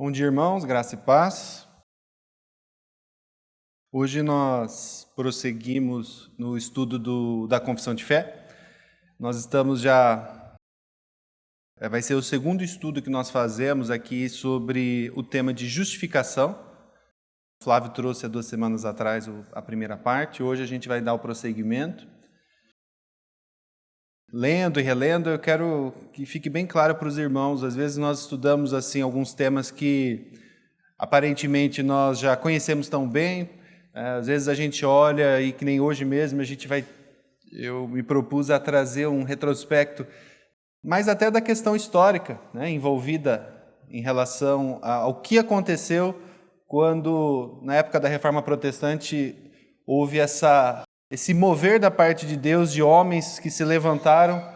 Bom dia, irmãos, graça e paz. Hoje nós prosseguimos no estudo da Confissão de Fé. Nós estamos vai ser o segundo estudo que nós fazemos aqui sobre o tema de justificação. O Flávio trouxe há 2 semanas atrás a primeira parte, hoje a gente vai dar o prosseguimento. Lendo e relendo, eu quero que fique bem claro para os irmãos, às vezes nós estudamos assim alguns temas que aparentemente nós já conhecemos tão bem, às vezes a gente olha e que nem hoje mesmo eu me propus a trazer um retrospecto, mas até da questão histórica, né, envolvida em relação ao que aconteceu quando, na época da Reforma Protestante, houve esse mover da parte de Deus de homens que se levantaram,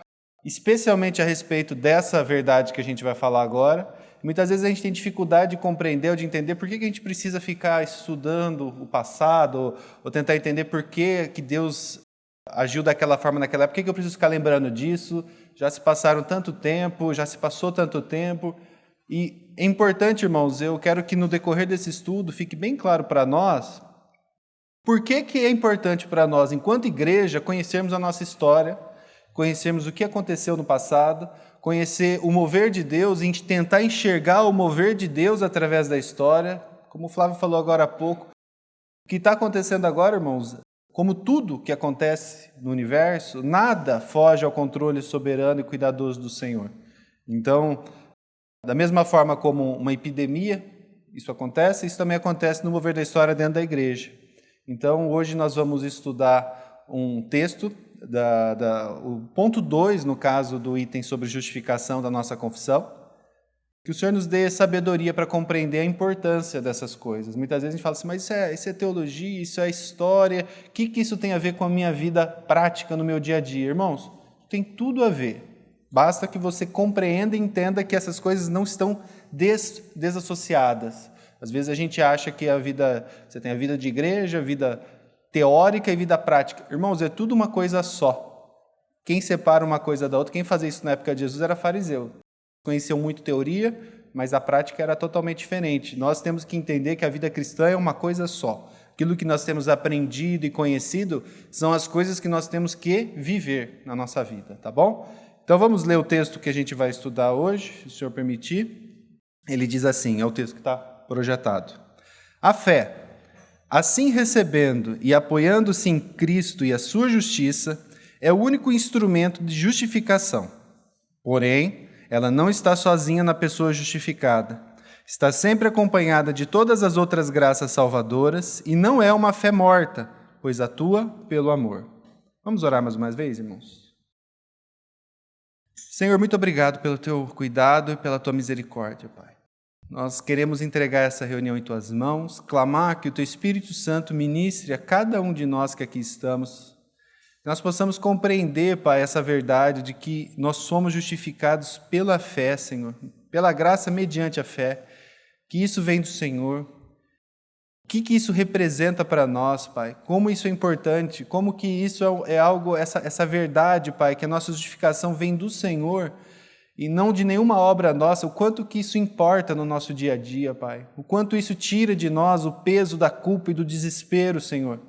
especialmente a respeito dessa verdade que a gente vai falar agora. Muitas vezes a gente tem dificuldade de compreender ou de entender por que a gente precisa ficar estudando o passado ou tentar entender por que Deus agiu daquela forma naquela época. Por que eu preciso ficar lembrando disso? Já se passaram tanto tempo, já se passou tanto tempo. E é importante, irmãos, eu quero que no decorrer desse estudo fique bem claro para nós por que é importante para nós, enquanto igreja, conhecermos a nossa história, conhecermos o que aconteceu no passado, conhecer o mover de Deus e tentar enxergar o mover de Deus através da história. Como o Flávio falou agora há pouco, o que está acontecendo agora, irmãos, como tudo que acontece no universo, nada foge ao controle soberano e cuidadoso do Senhor. Então, da mesma forma como uma epidemia, isso também acontece no mover da história dentro da igreja. Então, hoje nós vamos estudar um texto, o ponto 2, no caso do item sobre justificação da nossa confissão, que o Senhor nos dê sabedoria para compreender a importância dessas coisas. Muitas vezes a gente fala assim, mas isso é teologia, isso é história, o que isso tem a ver com a minha vida prática no meu dia a dia? Irmãos, tem tudo a ver. Basta que você compreenda e entenda que essas coisas não estão desassociadas. Às vezes a gente acha que você tem a vida de igreja, vida teórica e vida prática. Irmãos, é tudo uma coisa só. Quem separa uma coisa da outra, quem fazia isso na época de Jesus era fariseu. Conheciam muito teoria, mas a prática era totalmente diferente. Nós temos que entender que a vida cristã é uma coisa só. Aquilo que nós temos aprendido e conhecido são as coisas que nós temos que viver na nossa vida, tá bom? Então vamos ler o texto que a gente vai estudar hoje, se o Senhor permitir. Ele diz assim, é o texto que está projetado. A fé, assim recebendo e apoiando-se em Cristo e a sua justiça, é o único instrumento de justificação. Porém, ela não está sozinha na pessoa justificada. Está sempre acompanhada de todas as outras graças salvadoras e não é uma fé morta, pois atua pelo amor. Vamos orar mais uma vez, irmãos? Senhor, muito obrigado pelo teu cuidado e pela tua misericórdia, Pai. Nós queremos entregar essa reunião em tuas mãos, clamar que o teu Espírito Santo ministre a cada um de nós que aqui estamos, que nós possamos compreender, Pai, essa verdade de que nós somos justificados pela fé, Senhor, pela graça mediante a fé, que isso vem do Senhor. O que isso representa para nós, Pai? Como isso é importante, como que isso é algo, essa verdade, Pai, que a nossa justificação vem do Senhor e não de nenhuma obra nossa, o quanto que isso importa no nosso dia a dia, Pai. O quanto isso tira de nós o peso da culpa e do desespero, Senhor.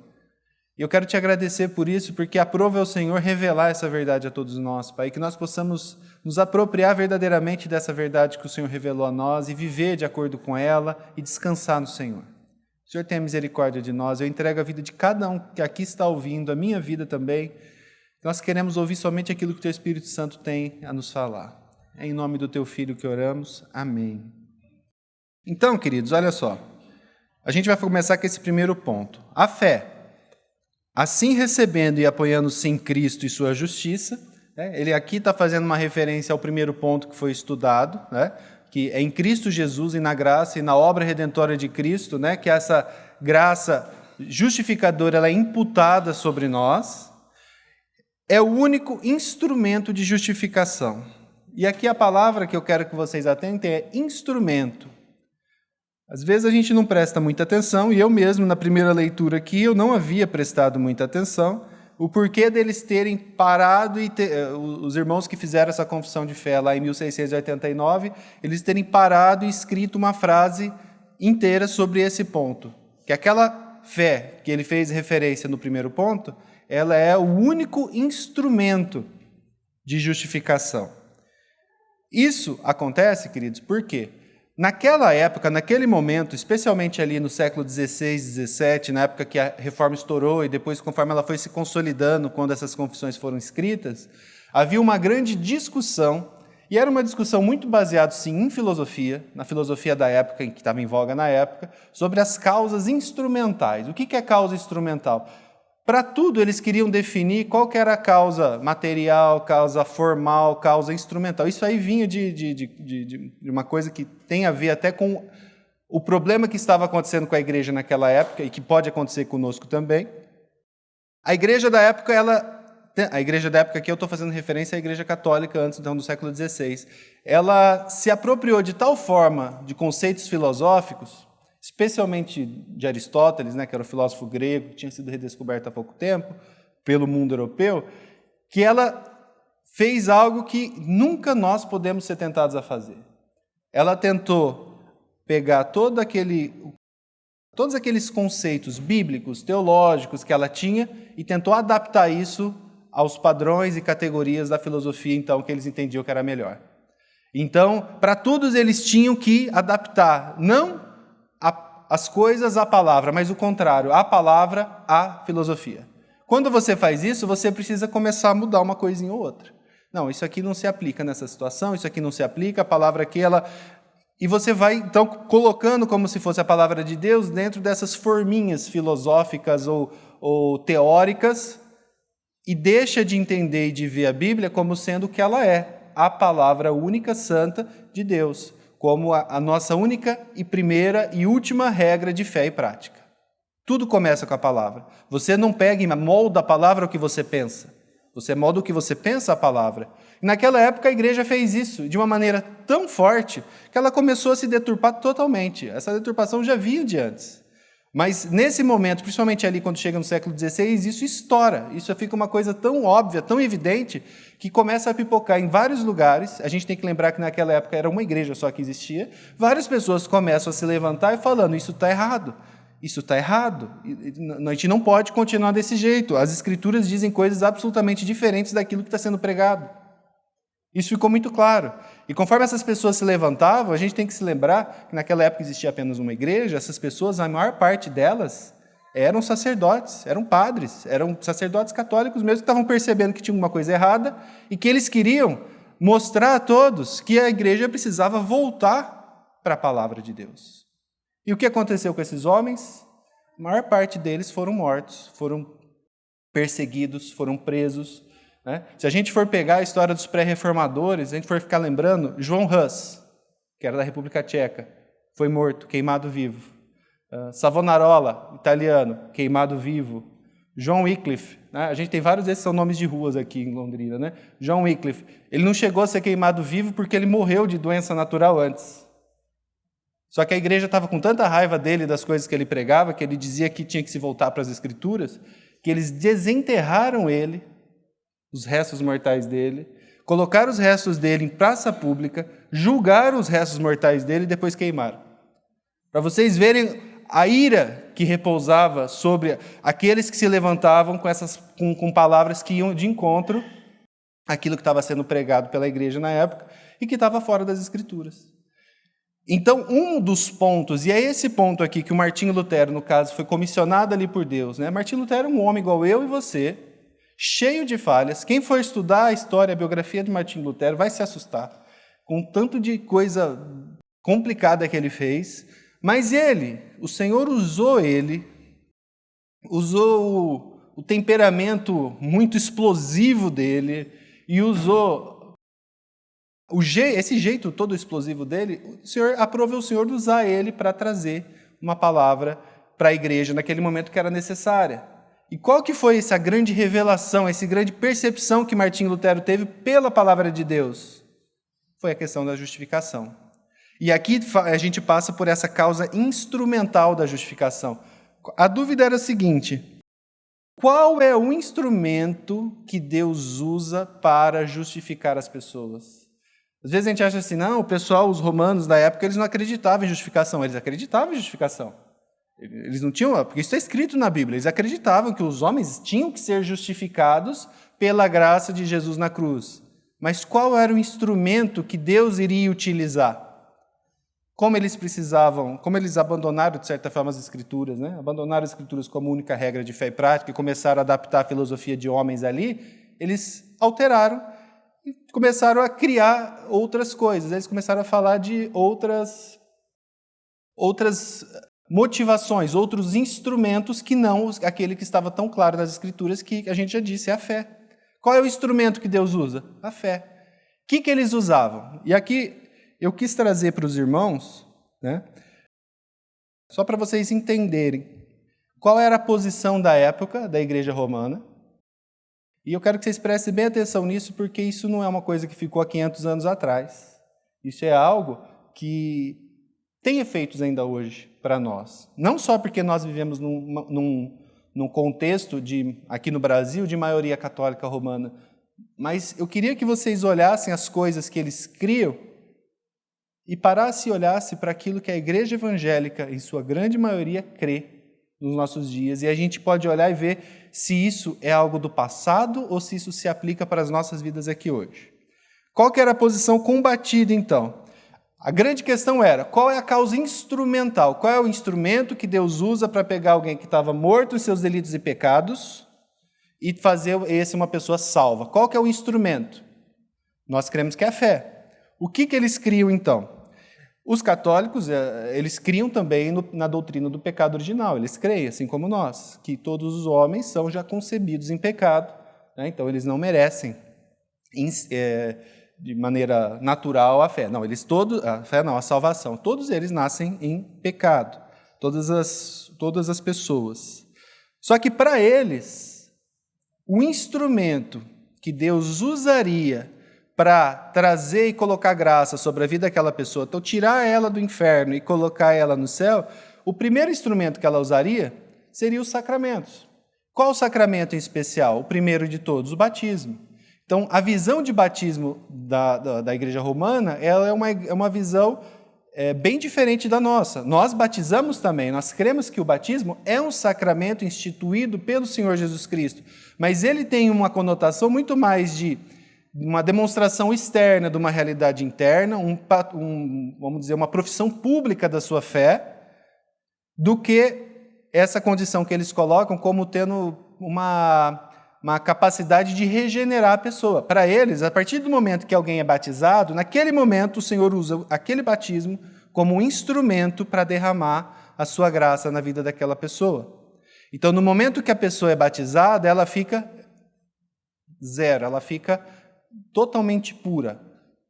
E eu quero te agradecer por isso, porque aprova o Senhor revelar essa verdade a todos nós, Pai, que nós possamos nos apropriar verdadeiramente dessa verdade que o Senhor revelou a nós e viver de acordo com ela e descansar no Senhor. O Senhor tenha misericórdia de nós, eu entrego a vida de cada um que aqui está ouvindo, a minha vida também. Nós queremos ouvir somente aquilo que o teu Espírito Santo tem a nos falar. É em nome do teu Filho que oramos. Amém. Então, queridos, olha só. A gente vai começar com esse primeiro ponto. A fé. Assim recebendo e apoiando-se em Cristo e sua justiça, ele aqui está fazendo uma referência ao primeiro ponto que foi estudado, que é em Cristo Jesus e na graça e na obra redentora de Cristo, que essa graça justificadora ela é imputada sobre nós, é o único instrumento de justificação. E aqui a palavra que eu quero que vocês atentem é instrumento. Às vezes a gente não presta muita atenção, e eu mesmo, na primeira leitura aqui, eu não havia prestado muita atenção, o porquê deles terem parado e os irmãos que fizeram essa confissão de fé lá em 1689, eles terem parado e escrito uma frase inteira sobre esse ponto, que aquela fé que ele fez referência no primeiro ponto, ela é o único instrumento de justificação. Isso acontece, queridos, por quê? Naquela época, naquele momento, especialmente ali no século XVI, XVII, na época que a reforma estourou e depois, conforme ela foi se consolidando, quando essas confissões foram escritas, havia uma grande discussão, e era uma discussão muito baseada, sim, em filosofia, na filosofia da época, que estava em voga na época, sobre as causas instrumentais. O que é causa instrumental? Para tudo, eles queriam definir qual que era a causa material, causa formal, causa instrumental. Isso aí vinha de uma coisa que tem a ver até com o problema que estava acontecendo com a igreja naquela época e que pode acontecer conosco também. A igreja da época, aqui eu estou fazendo referência à igreja católica antes então, do século XVI, ela se apropriou de tal forma de conceitos filosóficos, especialmente de Aristóteles, né, que era o filósofo grego, que tinha sido redescoberto há pouco tempo pelo mundo europeu, que ela fez algo que nunca nós podemos ser tentados a fazer. Ela tentou pegar todos aqueles conceitos bíblicos, teológicos que ela tinha e tentou adaptar isso aos padrões e categorias da filosofia, então, que eles entendiam que era melhor. Então, para todos eles tinham que adaptar, não as coisas à palavra, mas o contrário, a palavra à filosofia. Quando você faz isso, você precisa começar a mudar uma coisinha ou outra. Não, isso aqui não se aplica nessa situação, isso aqui não se aplica, a palavra aqui, ela... E você vai, então, colocando como se fosse a palavra de Deus dentro dessas forminhas filosóficas ou teóricas e deixa de entender e de ver a Bíblia como sendo o que ela é, a palavra única santa de Deus, como a nossa única e primeira e última regra de fé e prática. Tudo começa com a palavra. Você não pega e molda a palavra o que você pensa. Você molda o que você pensa a palavra. E naquela época a igreja fez isso de uma maneira tão forte que ela começou a se deturpar totalmente. Essa deturpação já vinha de antes. Mas nesse momento, principalmente ali quando chega no século XVI, isso estoura. Isso fica uma coisa tão óbvia, tão evidente, que começa a pipocar em vários lugares. A gente tem que lembrar que naquela época era uma igreja só que existia. Várias pessoas começam a se levantar e falando, isso está errado, isso está errado. A gente não pode continuar desse jeito. As escrituras dizem coisas absolutamente diferentes daquilo que está sendo pregado. Isso ficou muito claro. E conforme essas pessoas se levantavam, a gente tem que se lembrar que naquela época existia apenas uma igreja, essas pessoas, a maior parte delas, eram sacerdotes, eram padres, eram sacerdotes católicos mesmo que estavam percebendo que tinha alguma coisa errada e que eles queriam mostrar a todos que a igreja precisava voltar para a palavra de Deus. E o que aconteceu com esses homens? A maior parte deles foram mortos, foram perseguidos, foram presos. Se a gente for pegar a história dos pré-reformadores, a gente for ficar lembrando, João Hus, que era da República Tcheca, foi morto, queimado vivo. Savonarola, italiano, queimado vivo. John Wycliffe, a gente tem vários desses, são nomes de ruas aqui em Londrina, né? John Wycliffe, ele não chegou a ser queimado vivo porque ele morreu de doença natural antes. Só que a igreja estava com tanta raiva dele, das coisas que ele pregava, que ele dizia que tinha que se voltar para as Escrituras, que eles desenterraram ele, os restos mortais dele, colocaram os restos dele em praça pública, julgaram os restos mortais dele e depois queimaram. Para vocês verem a ira que repousava sobre aqueles que se levantavam com palavras que iam de encontro àquilo que estava sendo pregado pela igreja na época e que estava fora das Escrituras. Então, um dos pontos, e é esse ponto aqui que o Martinho Lutero, no caso, foi comissionado ali por Deus. Martinho Lutero é um homem igual eu e você, cheio de falhas. Quem for estudar a história, a biografia de Martinho Lutero vai se assustar com o tanto de coisa complicada que ele fez. Mas o Senhor usou o temperamento muito explosivo dele e usou esse jeito todo explosivo dele. O Senhor aprovou o Senhor de usar ele para trazer uma palavra para a igreja naquele momento que era necessária. E qual que foi essa grande revelação, essa grande percepção que Martinho Lutero teve pela palavra de Deus? Foi a questão da justificação. E aqui a gente passa por essa causa instrumental da justificação. A dúvida era a seguinte: Qual é o instrumento que Deus usa para justificar as pessoas? Às vezes a gente acha assim, não, o pessoal, os romanos da época, eles não acreditavam em justificação. Eles acreditavam em justificação. Eles não tinham, porque isso está escrito na Bíblia, eles acreditavam que os homens tinham que ser justificados pela graça de Jesus na cruz. Mas qual era o instrumento que Deus iria utilizar? Como eles precisavam, como eles abandonaram, de certa forma, as Escrituras, né? Abandonaram as Escrituras como única regra de fé e prática e começaram a adaptar a filosofia de homens ali, eles alteraram e começaram a criar outras coisas. Eles começaram a falar de outras motivações, outros instrumentos que não aquele que estava tão claro nas Escrituras, que a gente já disse, é a fé. Qual é o instrumento que Deus usa? A fé. O que eles usavam? E aqui eu quis trazer para os irmãos, né, só para vocês entenderem qual era a posição da época da Igreja Romana. E eu quero que vocês prestem bem atenção nisso, porque isso não é uma coisa que ficou há 500 anos atrás. Isso é algo que tem efeitos ainda hoje para nós. Não só porque nós vivemos num contexto, aqui no Brasil, de maioria católica romana, mas eu queria que vocês olhassem as coisas que eles criam e parassem e olhassem para aquilo que a igreja evangélica, em sua grande maioria, crê nos nossos dias. E a gente pode olhar e ver se isso é algo do passado ou se isso se aplica para as nossas vidas aqui hoje. Qual que era a posição combatida, então? A grande questão era, qual é a causa instrumental? Qual é o instrumento que Deus usa para pegar alguém que estava morto em seus delitos e pecados e fazer esse uma pessoa salva? Qual que é o instrumento? Nós cremos que é a fé. O que eles criam, então? Os católicos, eles criam também na doutrina do pecado original. Eles creem, assim como nós, que todos os homens são já concebidos em pecado, né? Então eles não merecem de maneira natural a fé. Não, a salvação. Todos eles nascem em pecado. Todas as pessoas. Só que para eles, o instrumento que Deus usaria para trazer e colocar graça sobre a vida daquela pessoa, então tirar ela do inferno e colocar ela no céu, o primeiro instrumento que ela usaria seria os sacramentos. Qual o sacramento em especial? O primeiro de todos, o batismo. Então, a visão de batismo da Igreja Romana, ela é uma visão bem diferente da nossa. Nós batizamos também, nós cremos que o batismo é um sacramento instituído pelo Senhor Jesus Cristo, mas ele tem uma conotação muito mais de uma demonstração externa de uma realidade interna, vamos dizer, uma profissão pública da sua fé, do que essa condição que eles colocam como tendo uma capacidade de regenerar a pessoa. Para eles, a partir do momento que alguém é batizado, naquele momento o Senhor usa aquele batismo como um instrumento para derramar a sua graça na vida daquela pessoa. Então, no momento que a pessoa é batizada, ela fica zero, ela fica totalmente pura.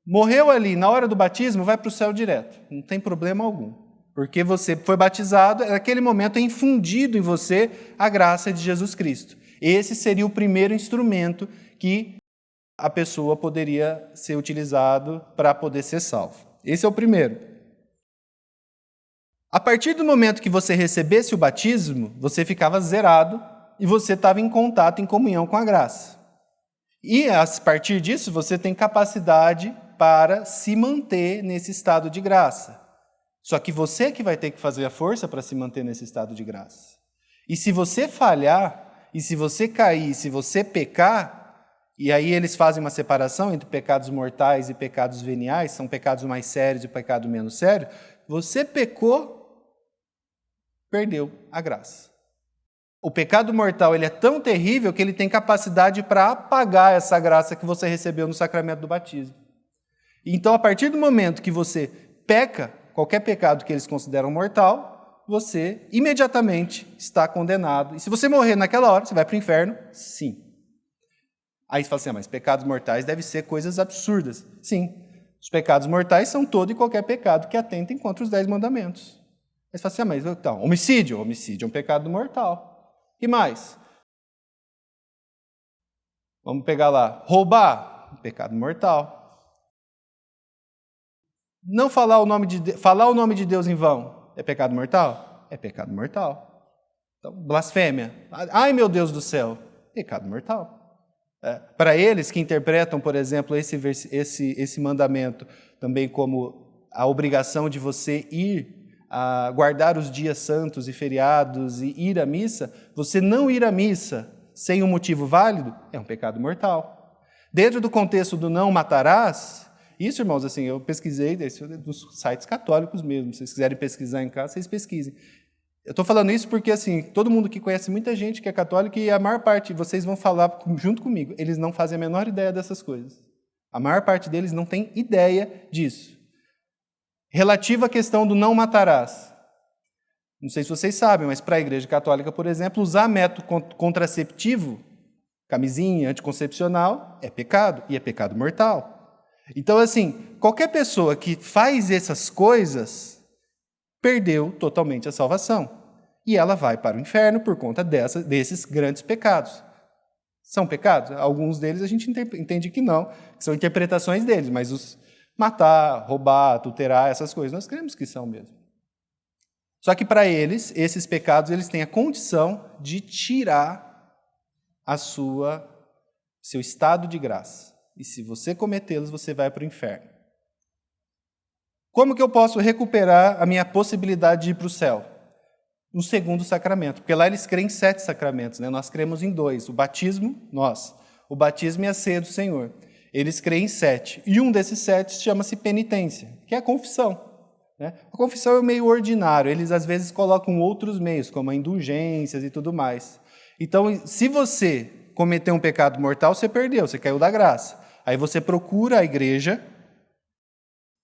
Morreu ali, na hora do batismo, vai para o céu direto. Não tem problema algum. Porque você foi batizado, naquele momento é infundido em você a graça de Jesus Cristo. Esse seria o primeiro instrumento que a pessoa poderia ser utilizado para poder ser salvo. Esse é o primeiro. A partir do momento que você recebesse o batismo, você ficava zerado e você estava em contato, em comunhão com a graça. E, a partir disso, você tem capacidade para se manter nesse estado de graça. Só que você que vai ter que fazer a força para se manter nesse estado de graça. E se você falhar, e se você cair, se você pecar, e aí eles fazem uma separação entre pecados mortais e pecados veniais, são pecados mais sérios e pecado menos sério, você pecou, perdeu a graça. O pecado mortal ele é tão terrível que ele tem capacidade para apagar essa graça que você recebeu no sacramento do batismo. Então, a partir do momento que você peca, qualquer pecado que eles consideram mortal, você imediatamente está condenado. E se você morrer naquela hora, você vai para o inferno? Sim. Aí você fala assim, mas pecados mortais devem ser coisas absurdas. Sim, os pecados mortais são todo e qualquer pecado que atentem contra os 10 mandamentos. Aí você fala assim, mas então, homicídio é um pecado mortal. E mais? Vamos pegar lá. Roubar, pecado mortal. Não falar o nome de Deus em vão, é pecado mortal? É pecado mortal. Então, blasfêmia. Ai, meu Deus do céu. Pecado mortal. Para eles que interpretam, por exemplo, esse mandamento também como a obrigação de você ir a guardar os dias santos e feriados e ir à missa, você não ir à missa sem um motivo válido é um pecado mortal. Dentro do contexto do não matarás, isso, irmãos, assim, eu pesquisei dos sites católicos mesmo, se vocês quiserem pesquisar em casa, vocês pesquisem. Eu estou falando isso porque, assim, todo mundo que conhece muita gente que é católica e a maior parte, vocês vão falar junto comigo, eles não fazem a menor ideia dessas coisas. A maior parte deles não tem ideia disso. Relativo à questão do não matarás. Não sei se vocês sabem, mas para a Igreja Católica, por exemplo, usar método contraceptivo, camisinha, anticoncepcional, é pecado, e é pecado mortal. Então, assim, qualquer pessoa que faz essas coisas perdeu totalmente a salvação. E ela vai para o inferno por conta desses grandes pecados. São pecados? Alguns deles a gente entende que não, que são interpretações deles, mas os matar, roubar, adulterar, essas coisas, nós cremos que são mesmo. Só que para eles, esses pecados, eles têm a condição de tirar seu estado de graça. E se você cometê-los, você vai para o inferno. Como que eu posso recuperar a minha possibilidade de ir para o céu? No segundo sacramento, porque lá eles creem em 7 sacramentos, né? Nós cremos em 2, o batismo, o batismo e a ceia do Senhor. Eles creem em 7, e um desses 7 chama-se penitência, que é a confissão. Né? A confissão é um meio ordinário, eles às vezes colocam outros meios, como indulgências e tudo mais. Então, se você cometeu um pecado mortal, você perdeu, você caiu da graça. Aí você procura a igreja,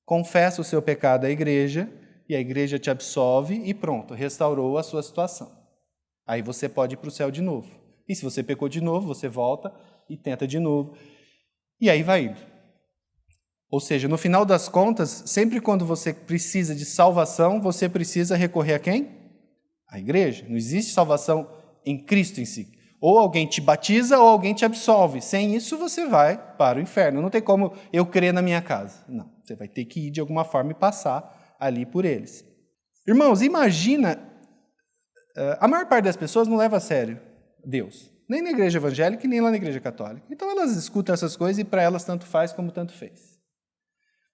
confessa o seu pecado à igreja, e a igreja te absolve e pronto, restaurou a sua situação. Aí você pode ir para o céu de novo. E se você pecou de novo, você volta e tenta de novo. E aí vai indo. Ou seja, no final das contas, sempre quando você precisa de salvação, você precisa recorrer a quem? A igreja. Não existe salvação em Cristo em si. Ou alguém te batiza ou alguém te absolve. Sem isso, você vai para o inferno. Não tem como eu crer na minha casa. Não, você vai ter que ir de alguma forma e passar ali por eles. Irmãos, imagina, a maior parte das pessoas não leva a sério Deus. Nem na igreja evangélica e nem lá na igreja católica. Então elas escutam essas coisas e para elas tanto faz como tanto fez.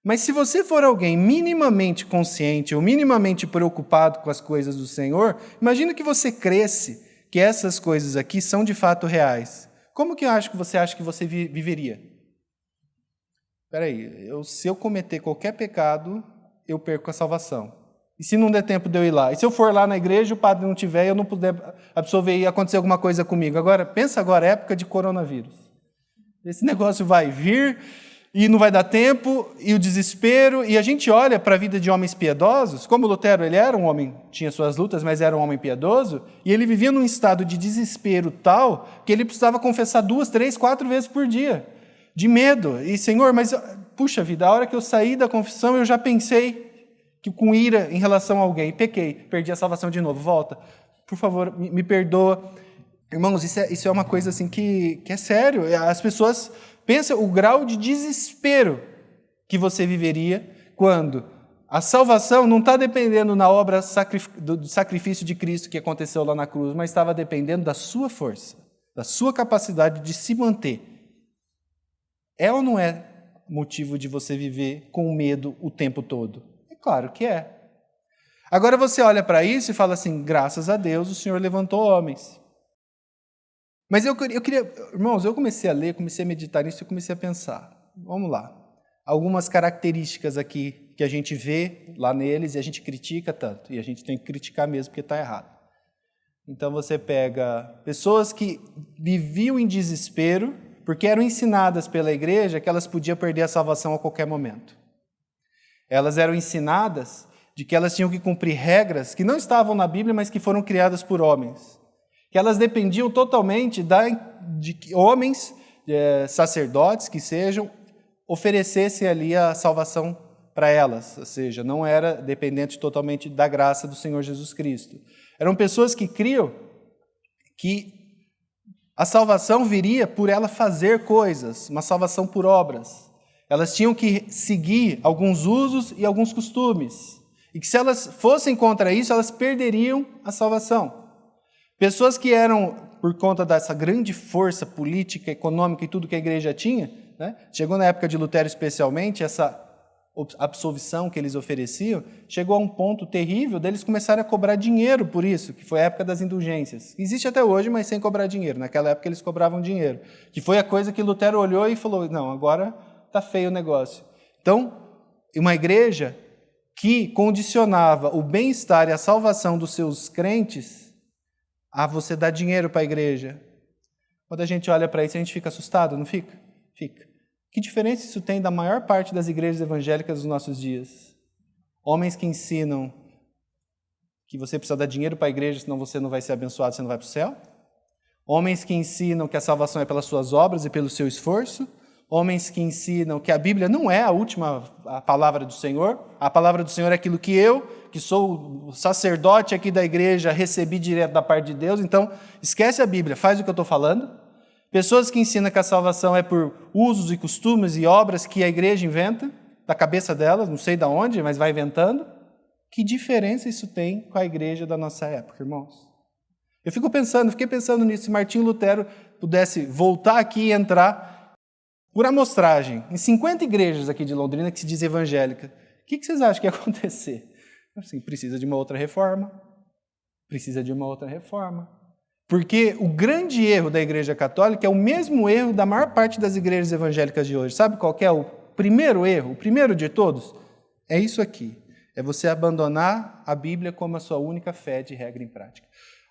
Mas se você for alguém minimamente consciente ou minimamente preocupado com as coisas do Senhor, imagina que você cresce que essas coisas aqui são de fato reais. Como que você acha que você viveria? Espera aí, se eu cometer qualquer pecado, eu perco a salvação. E se não der tempo de eu ir lá? E se eu for lá na igreja, o padre não tiver, eu não puder absolver e acontecer alguma coisa comigo? Agora, pensa agora, época de coronavírus. Esse negócio vai vir e não vai dar tempo, e o desespero, e a gente olha para a vida de homens piedosos, como Lutero, ele era um homem, tinha suas lutas, mas era um homem piedoso, e ele vivia num estado de desespero tal, que ele precisava confessar 2, 3, 4 vezes por dia, de medo. E, Senhor, mas, puxa vida, a hora que eu saí da confissão, eu já pensei que com ira em relação a alguém, pequei, perdi a salvação de novo, volta, por favor, me perdoa. Irmãos, isso é uma coisa assim que é sério, as pessoas... Pensa o grau de desespero que você viveria quando a salvação não está dependendo na obra do sacrifício de Cristo que aconteceu lá na cruz, mas estava dependendo da sua força, da sua capacidade de se manter. É ou não é motivo de você viver com medo o tempo todo? É claro que é. Agora você olha para isso e fala assim, graças a Deus o Senhor levantou homens. Mas eu queria, irmãos, eu comecei a ler, comecei a meditar nisso e comecei a pensar. Vamos lá. Algumas características aqui que a gente vê lá neles e a gente critica tanto. E a gente tem que criticar mesmo porque está errado. Então você pega pessoas que viviam em desespero porque eram ensinadas pela igreja que elas podiam perder a salvação a qualquer momento. Elas eram ensinadas de que elas tinham que cumprir regras que não estavam na Bíblia, mas que foram criadas por homens. Que elas dependiam totalmente de que homens, sacerdotes que sejam, oferecessem ali a salvação para elas, ou seja, não era dependente totalmente da graça do Senhor Jesus Cristo. Eram pessoas que criam que a salvação viria por ela fazer coisas, uma salvação por obras. Elas tinham que seguir alguns usos e alguns costumes, e que se elas fossem contra isso, elas perderiam a salvação. Pessoas que eram, por conta dessa grande força política, econômica e tudo que a igreja tinha, né? Chegou na época de Lutero especialmente, essa absolvição que eles ofereciam, chegou a um ponto terrível deles começarem a cobrar dinheiro por isso, que foi a época das indulgências. Existe até hoje, mas sem cobrar dinheiro. Naquela época eles cobravam dinheiro, que foi a coisa que Lutero olhou e falou, não, agora está feio o negócio. Então, uma igreja que condicionava o bem-estar e a salvação dos seus crentes a você dar dinheiro para a igreja. Quando a gente olha para isso, a gente fica assustado, não fica? Fica. Que diferença isso tem da maior parte das igrejas evangélicas dos nossos dias? Homens que ensinam que você precisa dar dinheiro para a igreja, senão você não vai ser abençoado, você não vai para o céu. Homens que ensinam que a salvação é pelas suas obras e pelo seu esforço. Homens que ensinam que a Bíblia não é a palavra do Senhor. A palavra do Senhor é aquilo que eu, que sou o sacerdote aqui da igreja, recebi direto da parte de Deus. Então, esquece a Bíblia, faz o que eu estou falando. Pessoas que ensinam que a salvação é por usos e costumes e obras que a igreja inventa, da cabeça delas, não sei de onde, mas vai inventando. Que diferença isso tem com a igreja da nossa época, irmãos? Eu fiquei pensando nisso, se Martinho Lutero pudesse voltar aqui e entrar por amostragem em 50 igrejas aqui de Londrina que se diz evangélica, o que vocês acham que ia acontecer? Assim, precisa de uma outra reforma. Precisa de uma outra reforma. Porque o grande erro da Igreja Católica é o mesmo erro da maior parte das igrejas evangélicas de hoje. Sabe qual que é o primeiro erro, o primeiro de todos? É isso aqui. É você abandonar a Bíblia como a sua única fé de regra em prática.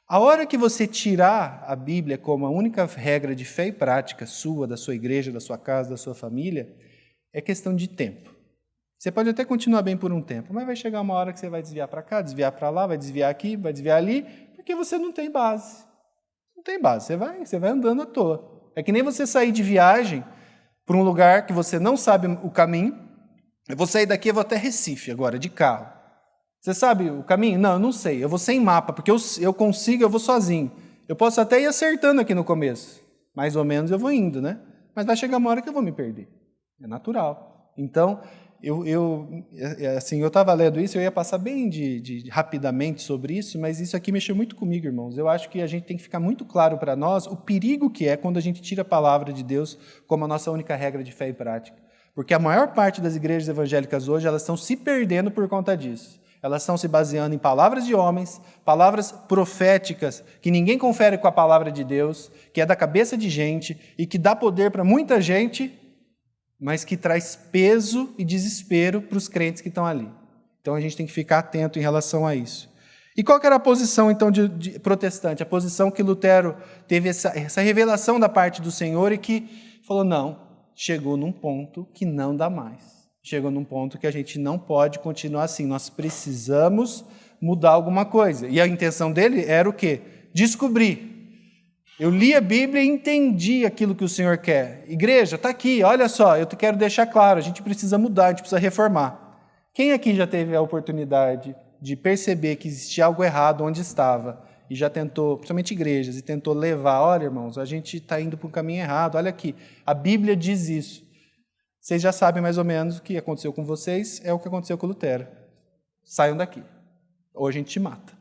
A hora que você tirar a Bíblia como a única regra de fé e prática sua, da sua igreja, da sua casa, da sua família, é questão de tempo. Você pode até continuar bem por um tempo, mas vai chegar uma hora que você vai desviar para cá, desviar para lá, vai desviar aqui, vai desviar ali, porque você não tem base. Não tem base, você vai andando à toa. É que nem você sair de viagem para um lugar que você não sabe o caminho. Eu vou sair daqui, eu vou até Recife agora, de carro. Você sabe o caminho? Não, eu não sei. Eu vou sem mapa, porque eu consigo, eu vou sozinho. Eu posso até ir acertando aqui no começo. Mais ou menos eu vou indo, né? Mas vai chegar uma hora que eu vou me perder. É natural. Então, eu estava lendo isso, eu ia passar bem rapidamente sobre isso, mas isso aqui mexeu muito comigo, irmãos. Eu acho que a gente tem que ficar muito claro para nós o perigo que é quando a gente tira a palavra de Deus como a nossa única regra de fé e prática. Porque a maior parte das igrejas evangélicas hoje, elas estão se perdendo por conta disso. Elas estão se baseando em palavras de homens, palavras proféticas, que ninguém confere com a palavra de Deus, que é da cabeça de gente e que dá poder para muita gente, mas que traz peso e desespero para os crentes que estão ali. Então a gente tem que ficar atento em relação a isso. E qual que era a posição, então, de protestante? A posição que Lutero teve essa revelação da parte do Senhor e que falou, não, chegou num ponto que não dá mais. Chegou num ponto que a gente não pode continuar assim. Nós precisamos mudar alguma coisa. E a intenção dele era o quê? Descobrir. Eu li a Bíblia e entendi aquilo que o Senhor quer. Igreja, está aqui, olha só, eu quero deixar claro, a gente precisa mudar, a gente precisa reformar. Quem aqui já teve a oportunidade de perceber que existia algo errado onde estava e já tentou, principalmente igrejas, e tentou levar, olha, irmãos, a gente está indo para um caminho errado, olha aqui, a Bíblia diz isso. Vocês já sabem mais ou menos o que aconteceu com vocês, é o que aconteceu com Lutero. Saiam daqui, ou a gente te mata.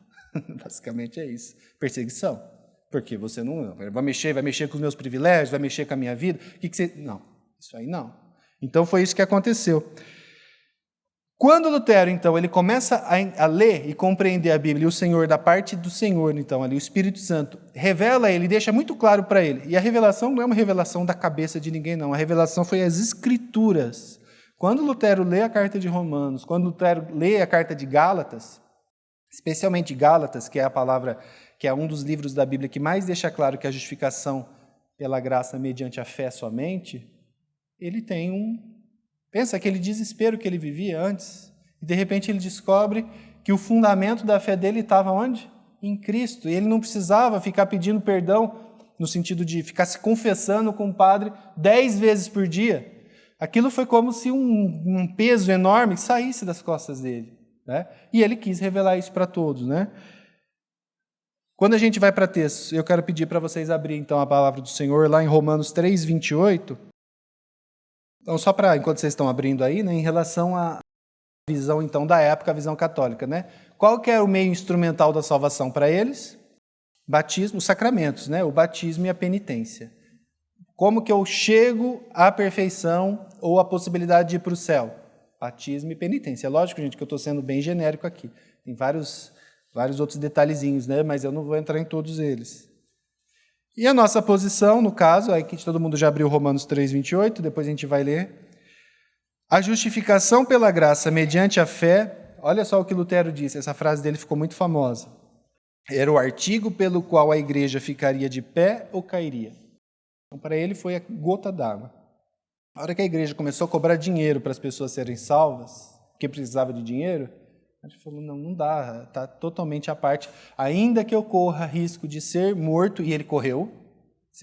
Basicamente é isso, perseguição. Porque você não vai mexer com os meus privilégios, vai mexer com a minha vida. Não, isso aí não. Então foi isso que aconteceu. Quando Lutero, então, ele começa a ler e compreender a Bíblia, e o Senhor, da parte do Senhor, então, ali, o Espírito Santo, revela ele, deixa muito claro para ele. E a revelação não é uma revelação da cabeça de ninguém, não. A revelação foi as Escrituras. Quando Lutero lê a carta de Romanos, quando Lutero lê a carta de Gálatas, especialmente Gálatas, que é a palavra, que é um dos livros da Bíblia que mais deixa claro que a justificação pela graça mediante a fé somente, ele tem pensa aquele desespero que ele vivia antes, e de repente ele descobre que o fundamento da fé dele estava onde? Em Cristo, e ele não precisava ficar pedindo perdão, no sentido de ficar se confessando com o padre 10 vezes por dia. Aquilo foi como se um peso enorme saísse das costas dele, né? E ele quis revelar isso para todos, né? Quando a gente vai para texto, eu quero pedir para vocês abrir então a palavra do Senhor lá em Romanos 3, 28. Então, só para, enquanto vocês estão abrindo aí, né, em relação à visão então da época, a visão católica, né? Qual que é o meio instrumental da salvação para eles? Batismo, os sacramentos, né? O batismo e a penitência. Como que eu chego à perfeição ou à possibilidade de ir para o céu? Batismo e penitência. É lógico, gente, que eu estou sendo bem genérico aqui. Tem vários outros detalhezinhos, né? Mas eu não vou entrar em todos eles. E a nossa posição, no caso, aí que todo mundo já abriu Romanos 3:28, depois a gente vai ler. A justificação pela graça mediante a fé, olha só o que Lutero disse, essa frase dele ficou muito famosa. Era o artigo pelo qual a igreja ficaria de pé ou cairia. Então, para ele foi a gota d'água. A hora que a igreja começou a cobrar dinheiro para as pessoas serem salvas, porque precisava de dinheiro, a gente falou, não dá, está totalmente à parte. Ainda que eu corra risco de ser morto, e ele correu.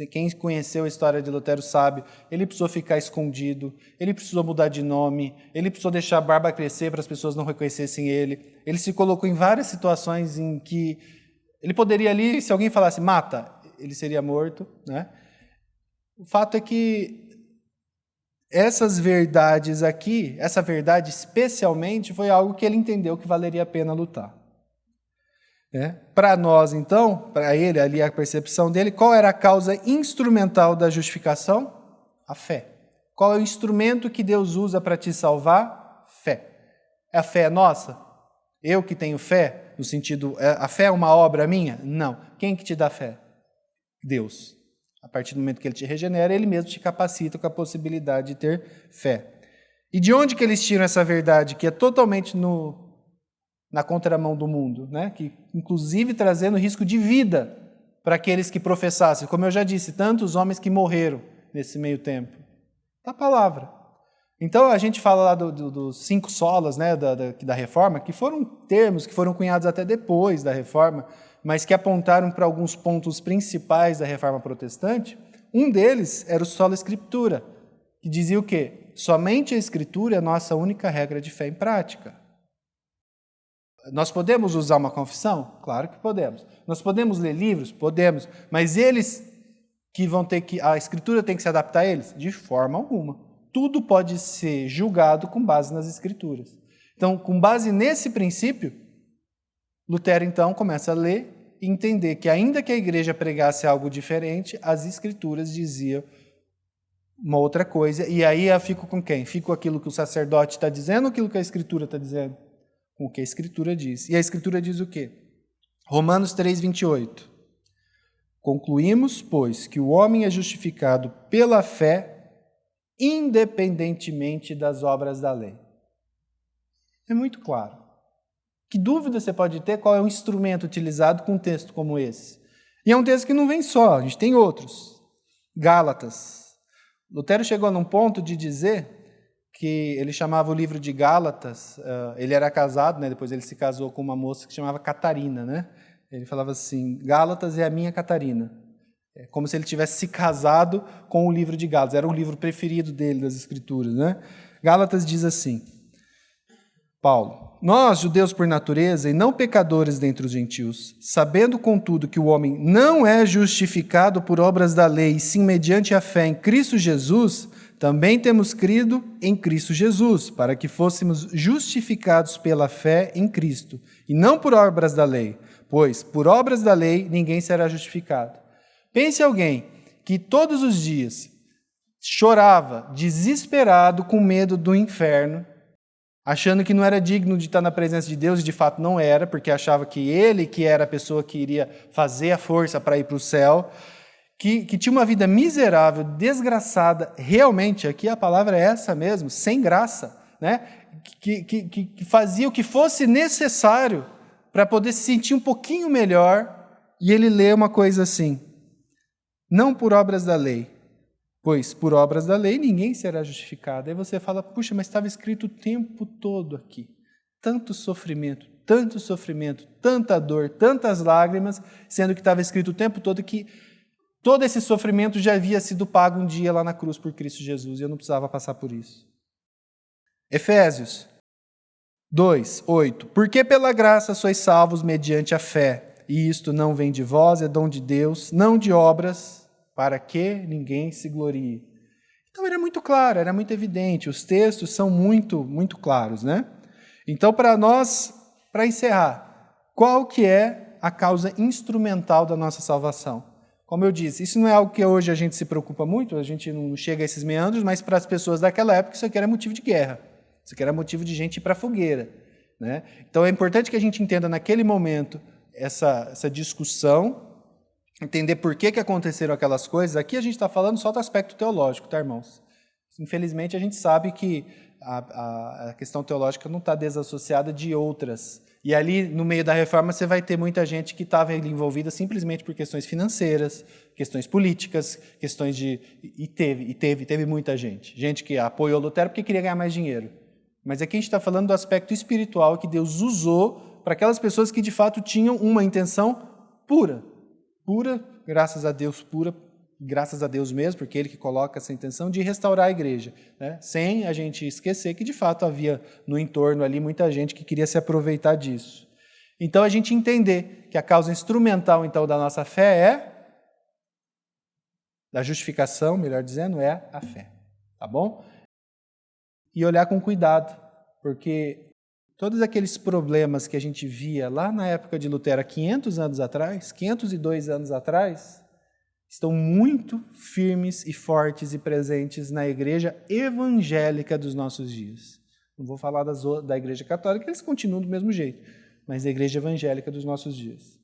Quem conheceu a história de Lutero sabe, ele precisou ficar escondido, ele precisou mudar de nome, ele precisou deixar a barba crescer para as pessoas não reconhecessem ele. Ele se colocou em várias situações em que ele poderia ali, se alguém falasse, mata, ele seria morto, né? O fato é que essas verdades aqui, essa verdade especialmente, foi algo que ele entendeu que valeria a pena lutar. Para nós, então, para ele, ali a percepção dele, qual era a causa instrumental da justificação? A fé. Qual é o instrumento que Deus usa para te salvar? Fé. A fé é nossa? Eu que tenho fé, no sentido, a fé é uma obra minha? Não. Quem que te dá fé? Deus. A partir do momento que ele te regenera, ele mesmo te capacita com a possibilidade de ter fé. E de onde que eles tiram essa verdade que é totalmente na contramão do mundo, né? Que inclusive trazendo risco de vida para aqueles que professassem? Como eu já disse, tantos homens que morreram nesse meio tempo. Da palavra. Então a gente fala lá dos 5 solas, né, da Reforma, que foram termos que foram cunhados até depois da Reforma, mas que apontaram para alguns pontos principais da Reforma Protestante. Um deles era o sola Scriptura, que dizia o quê? Somente a Escritura é a nossa única regra de fé em prática. Nós podemos usar uma confissão? Claro que podemos. Nós podemos ler livros? Podemos. Mas eles que vão ter que... A Escritura tem que se adaptar a eles? De forma alguma. Tudo pode ser julgado com base nas Escrituras. Então, com base nesse princípio, Lutero, então, começa a ler e entender que, ainda que a igreja pregasse algo diferente, as Escrituras diziam uma outra coisa. E aí eu fico com quem? Fico com aquilo que o sacerdote está dizendo ou aquilo que a Escritura está dizendo? Com o que a Escritura diz. E a Escritura diz o quê? Romanos 3:28. Concluímos, pois, que o homem é justificado pela fé, independentemente das obras da lei. É muito claro. Que dúvida você pode ter qual é o instrumento utilizado com um texto como esse? E é um texto que não vem só, a gente tem outros. Gálatas. Lutero chegou num ponto de dizer que ele chamava o livro de Gálatas, ele era casado, né, depois ele se casou com uma moça que chamava Catarina, né? Ele falava assim, Gálatas é a minha Catarina. É como se ele tivesse se casado com o livro de Gálatas, era o livro preferido dele das Escrituras, né? Gálatas diz assim, Paulo, nós, judeus por natureza e não pecadores dentre os gentios, sabendo, contudo, que o homem não é justificado por obras da lei, sim mediante a fé em Cristo Jesus, também temos crido em Cristo Jesus, para que fôssemos justificados pela fé em Cristo, e não por obras da lei, pois por obras da lei ninguém será justificado. Pense alguém que todos os dias chorava, desesperado, com medo do inferno, achando que não era digno de estar na presença de Deus, e de fato não era, porque achava que ele que era a pessoa que iria fazer a força para ir para o céu, que tinha uma vida miserável, desgraçada, realmente, aqui a palavra é essa mesmo, sem graça, né? que fazia o que fosse necessário para poder se sentir um pouquinho melhor, e ele lê uma coisa assim, não por obras da lei, pois por obras da lei ninguém será justificado. Aí você fala, puxa, mas estava escrito o tempo todo aqui. Tanto sofrimento, tanta dor, tantas lágrimas, sendo que estava escrito o tempo todo que todo esse sofrimento já havia sido pago um dia lá na cruz por Cristo Jesus, e eu não precisava passar por isso. Efésios 2:8. Porque pela graça sois salvos mediante a fé, e isto não vem de vós, é dom de Deus, não de obras, para que ninguém se glorie. Então era muito claro, era muito evidente, os textos são muito, muito claros, né? Então, para nós, para encerrar, qual que é a causa instrumental da nossa salvação. Como eu disse, isso não é algo que hoje a gente se preocupa muito, a gente não chega a esses meandros, mas para as pessoas daquela época isso aqui era motivo de guerra, isso aqui era motivo de gente ir para a fogueira, né? Então é importante que a gente entenda naquele momento essa discussão, entender por que aconteceram aquelas coisas. Aqui a gente está falando só do aspecto teológico, tá, irmãos? Infelizmente a gente sabe que a questão teológica não está desassociada de outras. E ali, no meio da reforma, você vai ter muita gente que estava envolvida simplesmente por questões financeiras, questões políticas, questões de... E teve muita gente. Gente que apoiou Lutero porque queria ganhar mais dinheiro. Mas aqui a gente está falando do aspecto espiritual que Deus usou para aquelas pessoas que, de fato, tinham uma intenção pura. Pura, graças a Deus, pura, graças a Deus mesmo, porque Ele que coloca essa intenção de restaurar a igreja, né? Sem a gente esquecer que, de fato, havia no entorno ali muita gente que queria se aproveitar disso. Então, a gente entender que a causa instrumental, então, da nossa fé da justificação, melhor dizendo, é a fé, tá bom? E olhar com cuidado, porque todos aqueles problemas que a gente via lá na época de Lutero, há 500 anos atrás, 502 anos atrás, estão muito firmes e fortes e presentes na igreja evangélica dos nossos dias. Não vou falar da igreja católica, eles continuam do mesmo jeito, mas da igreja evangélica dos nossos dias.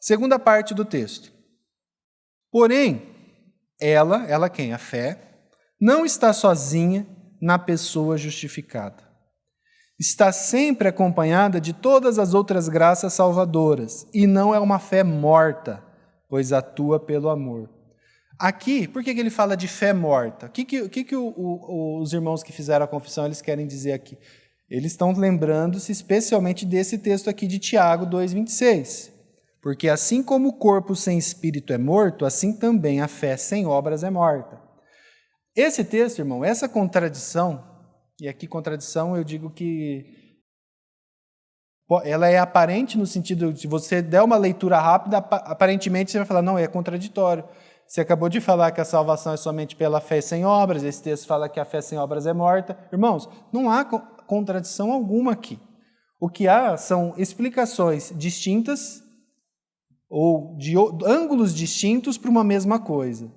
Segunda parte do texto. Porém, ela quem? A fé, não está sozinha na pessoa justificada. Está sempre acompanhada de todas as outras graças salvadoras, e não é uma fé morta, pois atua pelo amor. Aqui, por que ele fala de fé morta? O que os irmãos que fizeram a confissão eles querem dizer aqui? Eles estão lembrando-se especialmente desse texto aqui de Tiago 2,26. Porque assim como o corpo sem espírito é morto, assim também a fé sem obras é morta. Esse texto, irmão, essa contradição, e aqui contradição eu digo que ela é aparente no sentido de você der uma leitura rápida, aparentemente você vai falar, não, é contraditório. Você acabou de falar que a salvação é somente pela fé sem obras, esse texto fala que a fé sem obras é morta. Irmãos, não há contradição alguma aqui. O que há são explicações distintas ou de ângulos distintos para uma mesma coisa.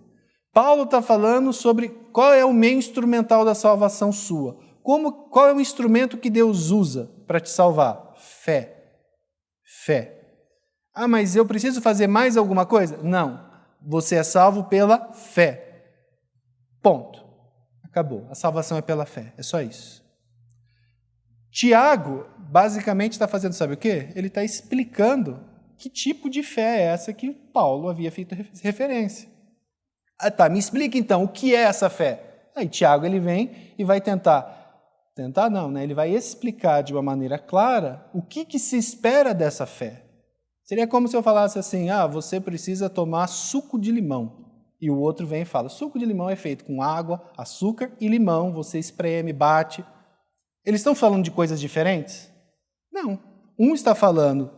Paulo está falando sobre qual é o meio instrumental da salvação sua. Qual é o instrumento que Deus usa para te salvar? Fé. Fé. Ah, mas eu preciso fazer mais alguma coisa? Não. Você é salvo pela fé. Ponto. Acabou. A salvação é pela fé. É só isso. Tiago, basicamente, está fazendo, sabe o quê? Ele está explicando que tipo de fé é essa que Paulo havia feito referência. Ah, tá, me explica então, o que é essa fé? Aí Tiago ele vem e vai tentar não, né? Ele vai explicar de uma maneira clara o que se espera dessa fé. Seria como se eu falasse assim, você precisa tomar suco de limão. E o outro vem e fala, suco de limão é feito com água, açúcar e limão, você espreme, bate. Eles estão falando de coisas diferentes? Não. Um está falando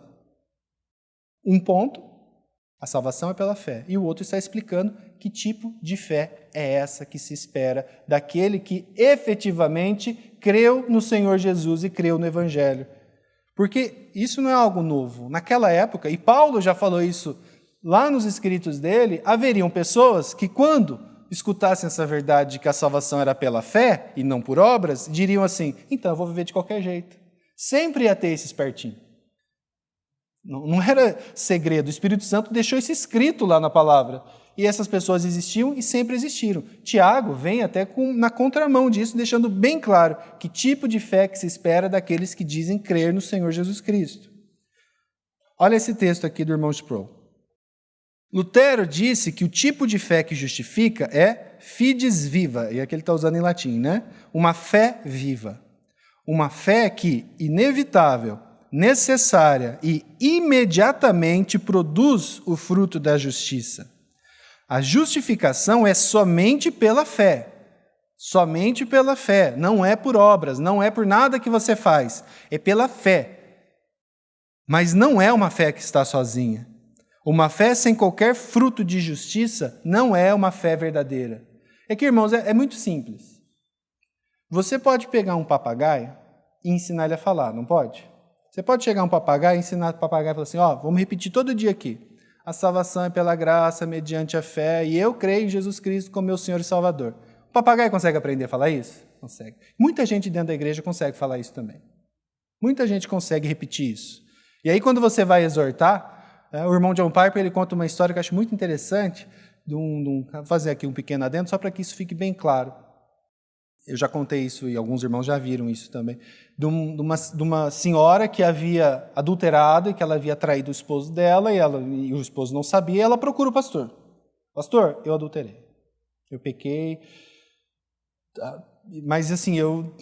um ponto, a salvação é pela fé, e o outro está explicando que tipo de fé é essa que se espera daquele que efetivamente creu no Senhor Jesus e creu no Evangelho. Porque isso não é algo novo. Naquela época, e Paulo já falou isso lá nos escritos dele, haveriam pessoas que quando escutassem essa verdade de que a salvação era pela fé e não por obras, diriam assim, então eu vou viver de qualquer jeito. Sempre ia ter esse espertinho. Não era segredo, o Espírito Santo deixou isso escrito lá na palavra. E essas pessoas existiam e sempre existiram. Tiago vem até na contramão disso, deixando bem claro que tipo de fé que se espera daqueles que dizem crer no Senhor Jesus Cristo. Olha esse texto aqui do irmão Sproul. Lutero disse que o tipo de fé que justifica é fides viva, e aqui ele está usando em latim, né? Uma fé viva. Uma fé que, inevitável, necessária e imediatamente produz o fruto da justiça. A justificação é somente pela fé. Somente pela fé. Não é por obras, não é por nada que você faz. É pela fé. Mas não é uma fé que está sozinha. Uma fé sem qualquer fruto de justiça não é uma fé verdadeira. É que, irmãos, é muito simples. Você pode pegar um papagaio e ensinar ele a falar, não pode? Você pode chegar um papagaio e ensinar o papagaio e falar assim, vamos repetir todo dia aqui. A salvação é pela graça, mediante a fé, e eu creio em Jesus Cristo como meu Senhor e Salvador. O papagaio consegue aprender a falar isso? Consegue. Muita gente dentro da igreja consegue falar isso também. Muita gente consegue repetir isso. E aí, quando você vai exortar, o irmão John Piper ele conta uma história que eu acho muito interessante, vou fazer aqui um pequeno adendo, só para que isso fique bem claro. Eu já contei isso e alguns irmãos já viram isso também, de uma senhora que havia adulterado e que ela havia traído o esposo dela e o esposo não sabia, e ela procura o pastor. Pastor, eu adulterei, eu pequei, mas assim, eu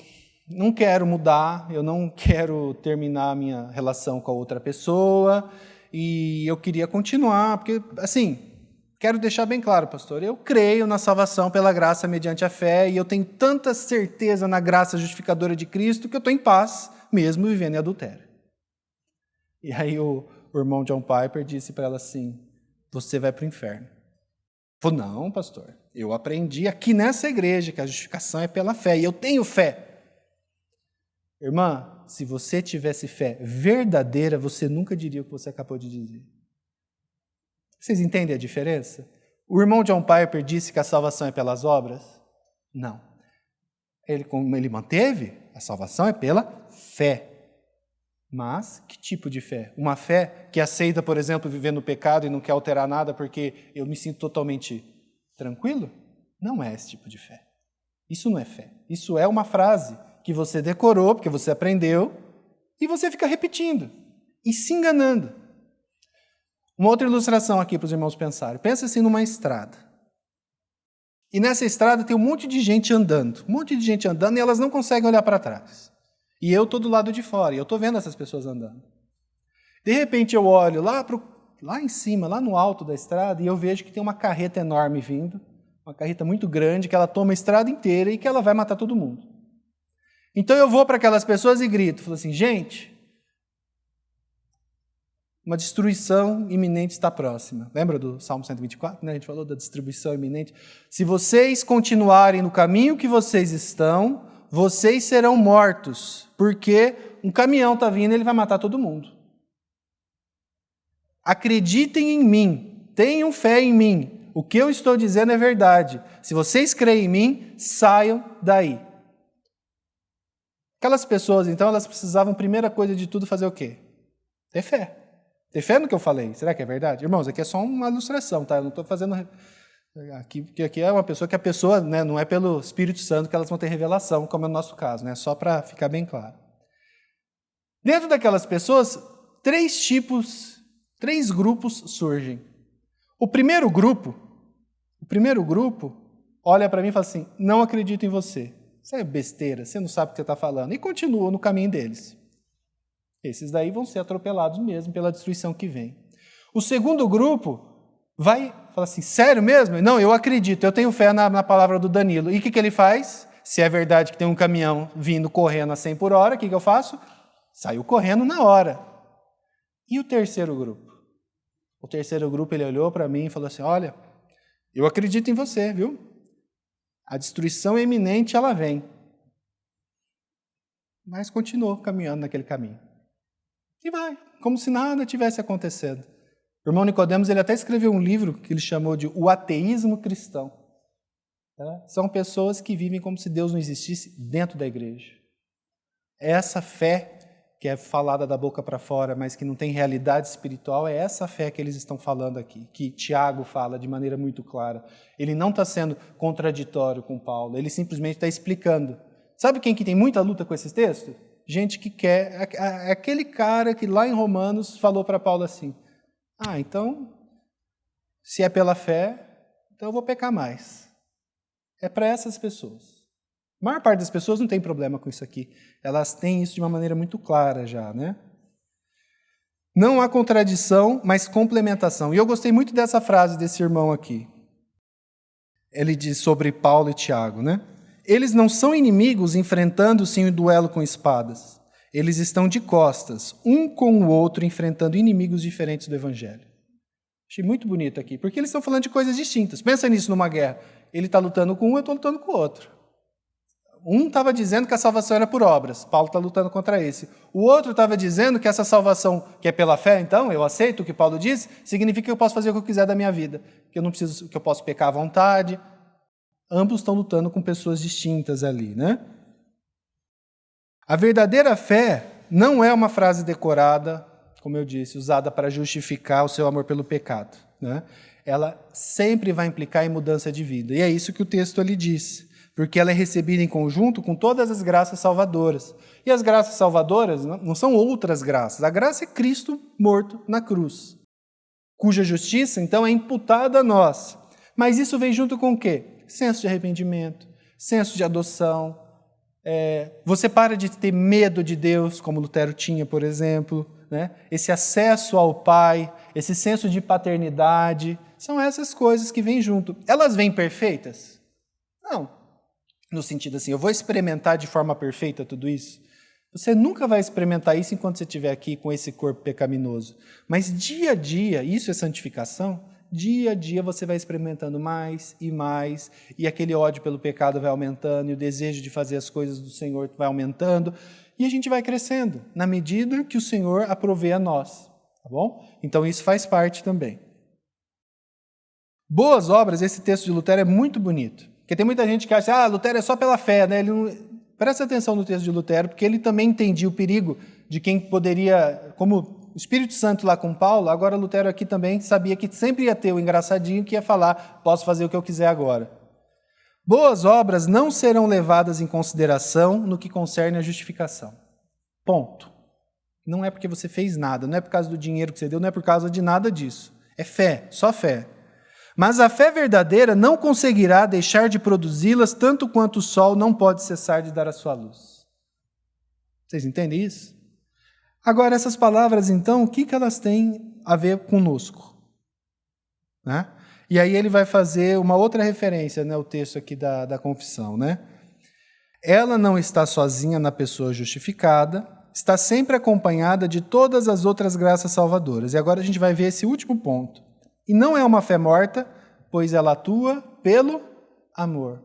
não quero mudar, eu não quero terminar a minha relação com a outra pessoa e eu queria continuar, porque assim... Quero deixar bem claro, pastor, eu creio na salvação pela graça mediante a fé e eu tenho tanta certeza na graça justificadora de Cristo que eu estou em paz, mesmo vivendo em adultério. E aí o irmão John Piper disse para ela assim, você vai para o inferno. Falou, não, pastor, eu aprendi aqui nessa igreja que a justificação é pela fé e eu tenho fé. Irmã, se você tivesse fé verdadeira, você nunca diria o que você acabou de dizer. Vocês entendem a diferença? O irmão John Piper disse que a salvação é pelas obras? Não. Ele manteve, a salvação é pela fé. Mas, que tipo de fé? Uma fé que aceita, por exemplo, viver no pecado e não quer alterar nada porque eu me sinto totalmente tranquilo? Não é esse tipo de fé. Isso não é fé. Isso é uma frase que você decorou, porque você aprendeu, e você fica repetindo e se enganando. Uma outra ilustração aqui para os irmãos pensarem. Pensa assim numa estrada. E nessa estrada tem um monte de gente andando. E elas não conseguem olhar para trás. E eu estou do lado de fora, e eu estou vendo essas pessoas andando. De repente eu olho lá em cima, lá no alto da estrada, e eu vejo que tem uma carreta enorme vindo, uma carreta muito grande, que ela toma a estrada inteira e que ela vai matar todo mundo. Então eu vou para aquelas pessoas e grito, falo assim, gente... Uma destruição iminente está próxima. Lembra do Salmo 124? Né? A gente falou da destruição iminente. Se vocês continuarem no caminho que vocês estão, vocês serão mortos, porque um caminhão está vindo e ele vai matar todo mundo. Acreditem em mim, tenham fé em mim. O que eu estou dizendo é verdade. Se vocês creem em mim, saiam daí. Aquelas pessoas, então, elas precisavam, primeira coisa de tudo, fazer o quê? Ter fé. Ter fé no que eu falei. Será que é verdade? Irmãos, aqui é só uma ilustração, tá? Eu não estou fazendo... Aqui é uma pessoa que a pessoa, né, não é pelo Espírito Santo que elas vão ter revelação, como é o nosso caso, né? Só para ficar bem claro. Dentro daquelas pessoas, três grupos surgem. O primeiro grupo olha para mim e fala assim, não acredito em você. Isso é besteira, você não sabe o que você está falando. E continua no caminho deles. Esses daí vão ser atropelados mesmo pela destruição que vem. O segundo grupo vai falar assim, sério mesmo? Não, eu acredito, eu tenho fé na palavra do Danilo. E o que ele faz? Se é verdade que tem um caminhão vindo correndo a 100 por hora, o que eu faço? Saiu correndo na hora. E o terceiro grupo? O terceiro grupo, ele olhou para mim e falou assim, olha, eu acredito em você, viu? A destruição iminente, ela vem. Mas continuou caminhando naquele caminho. E vai, como se nada tivesse acontecendo. O irmão Nicodemos, ele até escreveu um livro que ele chamou de O Ateísmo Cristão. São pessoas que vivem como se Deus não existisse dentro da igreja. Essa fé que é falada da boca para fora, mas que não tem realidade espiritual, é essa fé que eles estão falando aqui, que Tiago fala de maneira muito clara. Ele não está sendo contraditório com Paulo, ele simplesmente está explicando. Sabe quem que tem muita luta com esses textos? Gente que quer... É aquele cara que lá em Romanos falou para Paulo assim, então, se é pela fé, então eu vou pecar mais. É para essas pessoas. A maior parte das pessoas não tem problema com isso aqui. Elas têm isso de uma maneira muito clara já, né? Não há contradição, mas complementação. E eu gostei muito dessa frase desse irmão aqui. Ele diz sobre Paulo e Tiago, né? Eles não são inimigos enfrentando-se em duelo com espadas. Eles estão de costas, um com o outro, enfrentando inimigos diferentes do Evangelho. Achei muito bonito aqui, porque eles estão falando de coisas distintas. Pensa nisso numa guerra. Ele está lutando com um, eu estou lutando com o outro. Um estava dizendo que a salvação era por obras. Paulo está lutando contra esse. O outro estava dizendo que essa salvação, que é pela fé, então, eu aceito o que Paulo diz, significa que eu posso fazer o que eu quiser da minha vida. Que eu não preciso, que eu posso pecar à vontade. Ambos estão lutando com pessoas distintas ali, né? A verdadeira fé não é uma frase decorada, como eu disse, usada para justificar o seu amor pelo pecado, né? Ela sempre vai implicar em mudança de vida. E é isso que o texto ali diz. Porque ela é recebida em conjunto com todas as graças salvadoras. E as graças salvadoras não são outras graças. A graça é Cristo morto na cruz, cuja justiça, então, é imputada a nós. Mas isso vem junto com o quê? Senso de arrependimento, senso de adoção. Você para de ter medo de Deus, como Lutero tinha, por exemplo, né? Esse acesso ao Pai, esse senso de paternidade, são essas coisas que vêm junto. Elas vêm perfeitas? Não. No sentido assim, eu vou experimentar de forma perfeita tudo isso? Você nunca vai experimentar isso enquanto você estiver aqui com esse corpo pecaminoso. Mas dia a dia, isso é santificação, dia a dia você vai experimentando mais, e aquele ódio pelo pecado vai aumentando, e o desejo de fazer as coisas do Senhor vai aumentando, e a gente vai crescendo, na medida que o Senhor aprovê a nós, tá bom? Então isso faz parte também. Boas obras, esse texto de Lutero é muito bonito, porque tem muita gente que acha, Lutero é só pela fé, né? Presta atenção no texto de Lutero, porque ele também entendia o perigo de quem poderia, como o Espírito Santo lá com Paulo, agora Lutero aqui também sabia que sempre ia ter o engraçadinho que ia falar, posso fazer o que eu quiser agora. Boas obras não serão levadas em consideração no que concerne a justificação. Ponto. Não é porque você fez nada, não é por causa do dinheiro que você deu, não é por causa de nada disso. É fé, só fé. Mas a fé verdadeira não conseguirá deixar de produzi-las tanto quanto o sol não pode cessar de dar a sua luz. Vocês entendem isso? Agora, essas palavras, então, o que elas têm a ver conosco? Né? E aí ele vai fazer uma outra referência, né, o texto aqui da confissão. Né? Ela não está sozinha na pessoa justificada, está sempre acompanhada de todas as outras graças salvadoras. E agora a gente vai ver esse último ponto. E não é uma fé morta, pois ela atua pelo amor.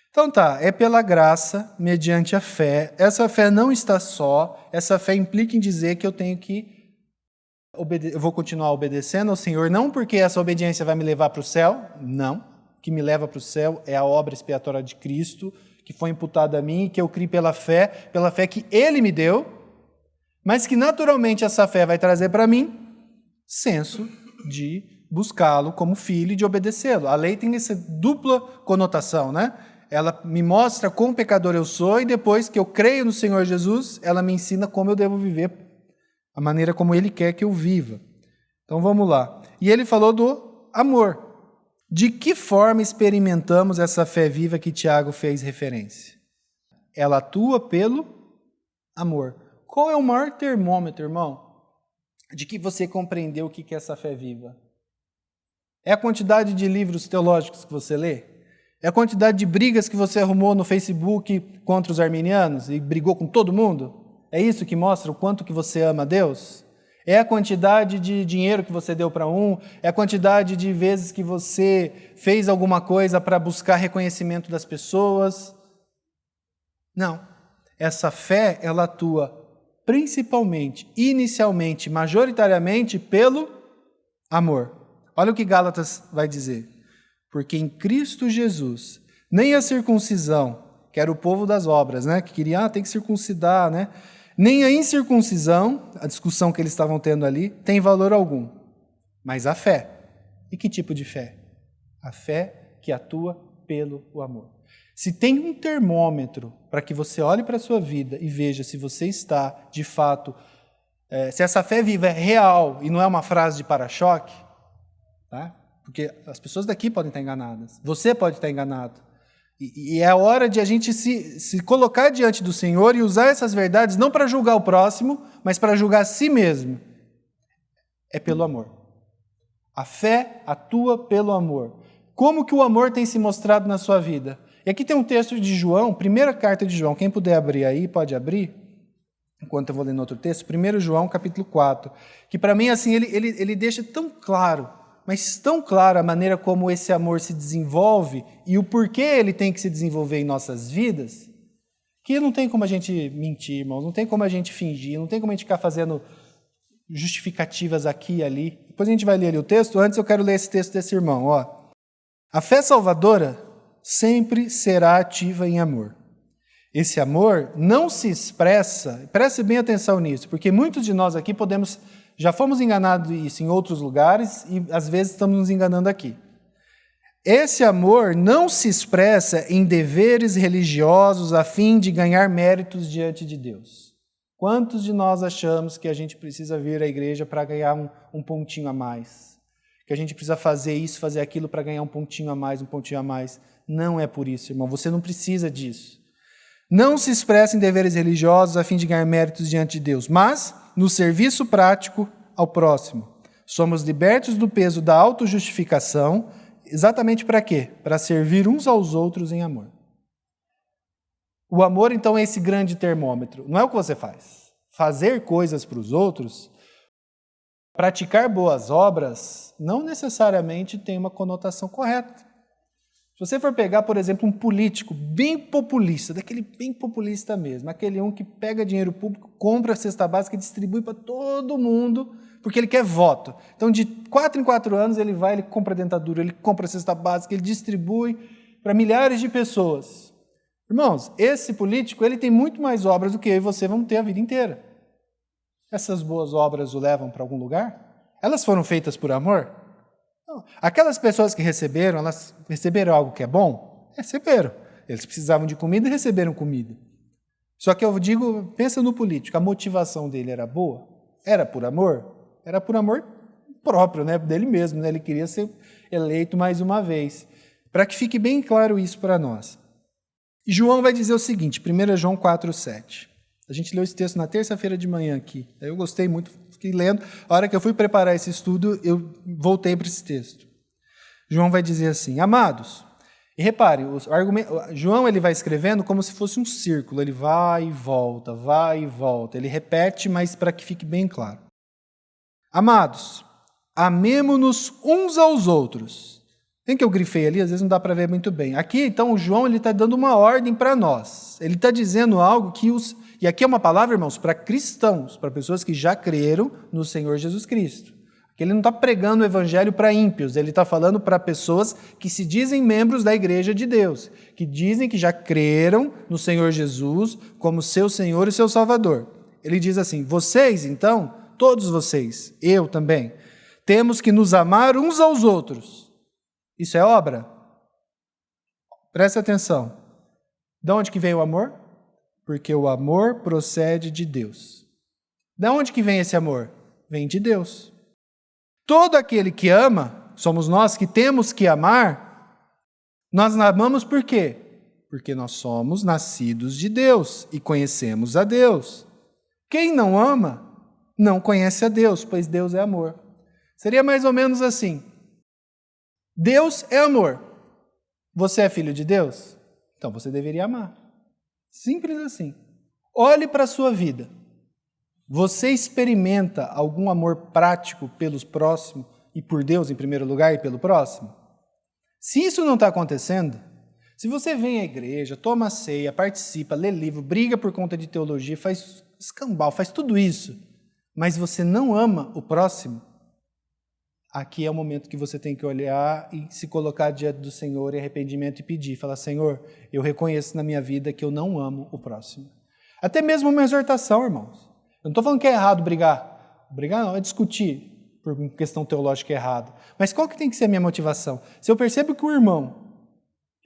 Então é pela graça, mediante a fé. Essa fé não está só, essa fé implica em dizer que eu tenho que eu vou continuar obedecendo ao Senhor, não porque essa obediência vai me levar para o céu, não. O que me leva para o céu é a obra expiatória de Cristo, que foi imputada a mim, que eu criei pela fé que Ele me deu, mas que naturalmente essa fé vai trazer para mim senso de buscá-lo como filho e de obedecê-lo. A lei tem essa dupla conotação, né? Ela me mostra quão pecador eu sou e depois que eu creio no Senhor Jesus, ela me ensina como eu devo viver, a maneira como Ele quer que eu viva. Então vamos lá. E ele falou do amor. De que forma experimentamos essa fé viva que Tiago fez referência? Ela atua pelo amor. Qual é o maior termômetro, irmão, de que você compreendeu o que é essa fé viva? É a quantidade de livros teológicos que você lê? É a quantidade de brigas que você arrumou no Facebook contra os arminianos e brigou com todo mundo? É isso que mostra o quanto que você ama Deus? É a quantidade de dinheiro que você deu para um? É a quantidade de vezes que você fez alguma coisa para buscar reconhecimento das pessoas? Não. Essa fé, ela atua principalmente, inicialmente, majoritariamente pelo amor. Olha o que Gálatas vai dizer. Porque em Cristo Jesus, nem a circuncisão, que era o povo das obras, né, que queria, tem que circuncidar, né, nem a incircuncisão, a discussão que eles estavam tendo ali, tem valor algum. Mas a fé. E que tipo de fé? A fé que atua pelo amor. Se tem um termômetro para que você olhe para a sua vida e veja se você está, de fato, se essa fé viva é real e não é uma frase de para-choque, tá? Porque as pessoas daqui podem estar enganadas, você pode estar enganado. E é a hora de a gente se colocar diante do Senhor e usar essas verdades não para julgar o próximo, mas para julgar a si mesmo. É pelo amor. A fé atua pelo amor. Como que o amor tem se mostrado na sua vida? E aqui tem um texto de João, primeira carta de João. Quem puder abrir aí, pode abrir, enquanto eu vou lendo outro texto. 1 João, capítulo 4. Que para mim, assim, ele deixa tão claro, mas tão claro a maneira como esse amor se desenvolve e o porquê ele tem que se desenvolver em nossas vidas, Que não tem como a gente mentir, irmãos, não tem como a gente fingir, não tem como a gente ficar fazendo justificativas aqui e ali. Depois a gente vai ler ali o texto. Antes eu quero ler esse texto desse irmão. Ó. A fé salvadora sempre será ativa em amor. Esse amor não se expressa, preste bem atenção nisso, porque muitos de nós aqui já fomos enganados isso em outros lugares e às vezes estamos nos enganando aqui. Esse amor não se expressa em deveres religiosos a fim de ganhar méritos diante de Deus. Quantos de nós achamos que a gente precisa vir à igreja para ganhar um pontinho a mais? Que a gente precisa fazer isso, fazer aquilo para ganhar um pontinho a mais, um pontinho a mais? Não é por isso, irmão. Você não precisa disso. Não se expressa em deveres religiosos a fim de ganhar méritos diante de Deus, mas no serviço prático ao próximo. Somos libertos do peso da autojustificação, exatamente para quê? Para servir uns aos outros em amor. O amor, então, é esse grande termômetro. Não é o que você faz. Fazer coisas para os outros, praticar boas obras, não necessariamente tem uma conotação correta. Se você for pegar, por exemplo, um político bem populista, daquele bem populista mesmo, aquele um que pega dinheiro público, compra a cesta básica e distribui para todo mundo, porque ele quer voto. Então, de 4 em 4 anos, ele compra dentadura, ele compra a cesta básica, ele distribui para milhares de pessoas. Irmãos, esse político, ele tem muito mais obras do que eu e você vamos ter a vida inteira. Essas boas obras o levam para algum lugar? Elas foram feitas por amor? Não. Aquelas pessoas que receberam, elas receberam algo que é bom? Receberam. Eles precisavam de comida e receberam comida. Só que eu digo, pensa no político, a motivação dele era boa? Era por amor? Era por amor próprio, né, dele mesmo, né? Ele queria ser eleito mais uma vez. Para que fique bem claro isso para nós. E João vai dizer o seguinte, 1 João 4,7. A gente leu esse texto na terça-feira de manhã aqui. Eu gostei muito, fiquei lendo. A hora que eu fui preparar esse estudo, eu voltei para esse texto. João vai dizer assim, amados, e repare, João ele vai escrevendo como se fosse um círculo, ele vai e volta, ele repete, mas para que fique bem claro. Amados, amemo-nos uns aos outros. Tem que eu grifei ali, às vezes não dá para ver muito bem. Aqui, então, o João está dando uma ordem para nós. Ele está dizendo algo que E aqui é uma palavra, irmãos, para cristãos, para pessoas que já creram no Senhor Jesus Cristo. Aqui ele não está pregando o evangelho para ímpios, ele está falando para pessoas que se dizem membros da igreja de Deus, que dizem que já creram no Senhor Jesus como seu Senhor e seu Salvador. Ele diz assim, vocês, então, todos vocês, eu também, temos que nos amar uns aos outros. Isso é obra? Presta atenção. De onde que vem o amor? Porque o amor procede de Deus. De onde que vem esse amor? Vem de Deus. Todo aquele que ama, somos nós que temos que amar, nós amamos por quê? Porque nós somos nascidos de Deus e conhecemos a Deus. Quem não ama, não conhece a Deus, pois Deus é amor. Seria mais ou menos assim. Deus é amor. Você é filho de Deus? Então você deveria amar. Simples assim. Olhe para a sua vida. Você experimenta algum amor prático pelos próximos e por Deus em primeiro lugar e pelo próximo? Se isso não está acontecendo, se você vem à igreja, toma ceia, participa, lê livro, briga por conta de teologia, faz escambau, faz tudo isso, mas você não ama o próximo, aqui é o momento que você tem que olhar e se colocar diante do Senhor em arrependimento e pedir. Falar, Senhor, eu reconheço na minha vida que eu não amo o próximo. Até mesmo uma exortação, irmãos. Eu não estou falando que é errado brigar. Brigar não, é discutir por questão teológica errada. Mas qual que tem que ser a minha motivação? Se eu percebo que o irmão,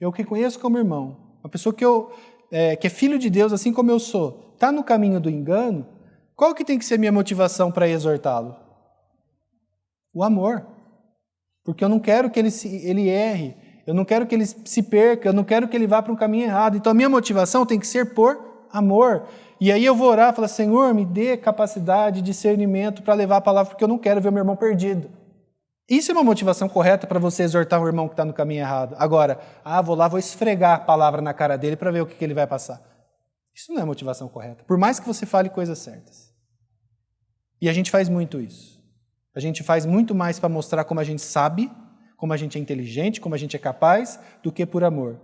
eu que conheço como irmão, uma pessoa que é filho de Deus, assim como eu sou, está no caminho do engano, qual que tem que ser a minha motivação para exortá-lo? O amor. Porque eu não quero que ele erre, eu não quero que ele se perca, eu não quero que ele vá para um caminho errado. Então a minha motivação tem que ser por amor. E aí eu vou orar e falar, Senhor, me dê capacidade, discernimento para levar a palavra, porque eu não quero ver o meu irmão perdido. Isso é uma motivação correta para você exortar um irmão que está no caminho errado. Agora, vou lá, vou esfregar a palavra na cara dele para ver o que ele vai passar. Isso não é motivação correta, por mais que você fale coisas certas. E a gente faz muito isso. A gente faz muito mais para mostrar como a gente sabe, como a gente é inteligente, como a gente é capaz, do que por amor.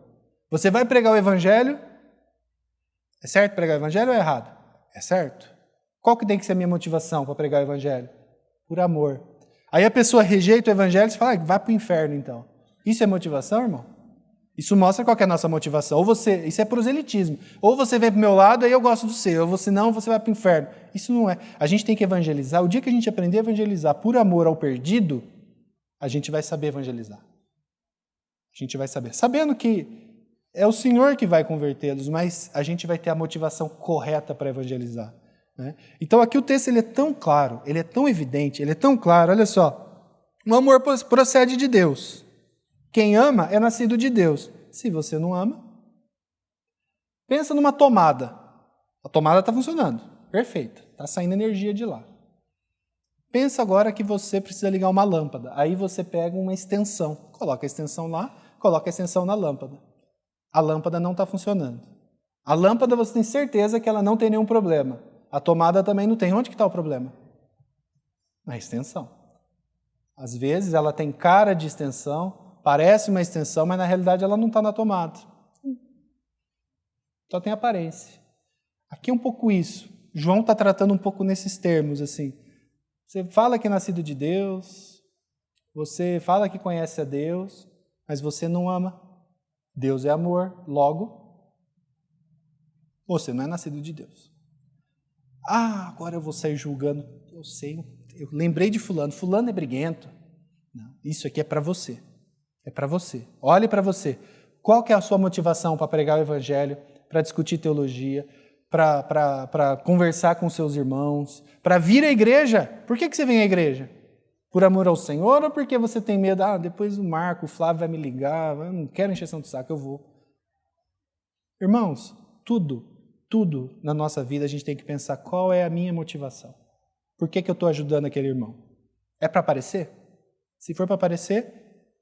Você vai pregar o evangelho, É certo pregar o evangelho ou é errado? É certo. Qual que tem que ser a minha motivação para pregar o evangelho? Por amor. Aí a pessoa rejeita o evangelho e você fala, vai para o inferno então. Isso é motivação, irmão? Isso mostra qual que é a nossa motivação. Isso é proselitismo. Ou você vem para o meu lado, aí eu gosto do seu. Ou você não, você vai para o inferno. Isso não é. A gente tem que evangelizar. O dia que a gente aprender a evangelizar por amor ao perdido, a gente vai saber evangelizar. A gente vai saber. Sabendo que é o Senhor que vai convertê-los, mas a gente vai ter a motivação correta para evangelizar. Né? Então aqui o texto ele é tão claro, ele é tão evidente, ele é tão claro. Olha só, o amor procede de Deus. Quem ama é nascido de Deus. Se você não ama, pensa numa tomada. A tomada está funcionando, perfeita, está saindo energia de lá. Pensa agora que você precisa ligar uma lâmpada. Aí você pega uma extensão, coloca a extensão lá, coloca a extensão na lâmpada. A lâmpada não está funcionando. A lâmpada você tem certeza que ela não tem nenhum problema. A tomada também não tem. Onde que está o problema? Na extensão. Às vezes ela tem cara de extensão, parece uma extensão, mas na realidade ela não está na tomada. Só tem aparência. Aqui é um pouco isso. João está tratando um pouco nesses termos, assim. Você fala que é nascido de Deus, você fala que conhece a Deus, mas você não ama. Deus é amor, logo, você não é nascido de Deus. Agora eu vou sair julgando. Eu sei, eu lembrei de fulano. Fulano é briguento. Não, isso aqui é para você. É para você. Olhe para você. Qual que é a sua motivação para pregar o evangelho, para discutir teologia, para conversar com seus irmãos, para vir à igreja? Por que você vem à igreja? Por amor ao Senhor ou porque você tem medo? Depois o Marco, o Flávio vai me ligar, eu não quero encheção de saco, eu vou. Irmãos, tudo na nossa vida a gente tem que pensar qual é a minha motivação. Por que eu estou ajudando aquele irmão? É para aparecer? Se for para aparecer,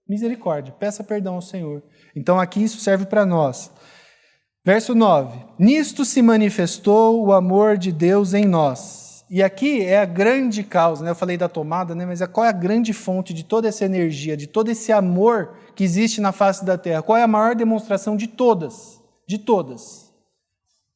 misericórdia, peça perdão ao Senhor. Então aqui isso serve para nós. Verso 9. Nisto se manifestou o amor de Deus em nós. E aqui é a grande causa, né? Eu falei da tomada, né? Mas qual é a grande fonte de toda essa energia, de todo esse amor que existe na face da terra? Qual é a maior demonstração de todas? De todas.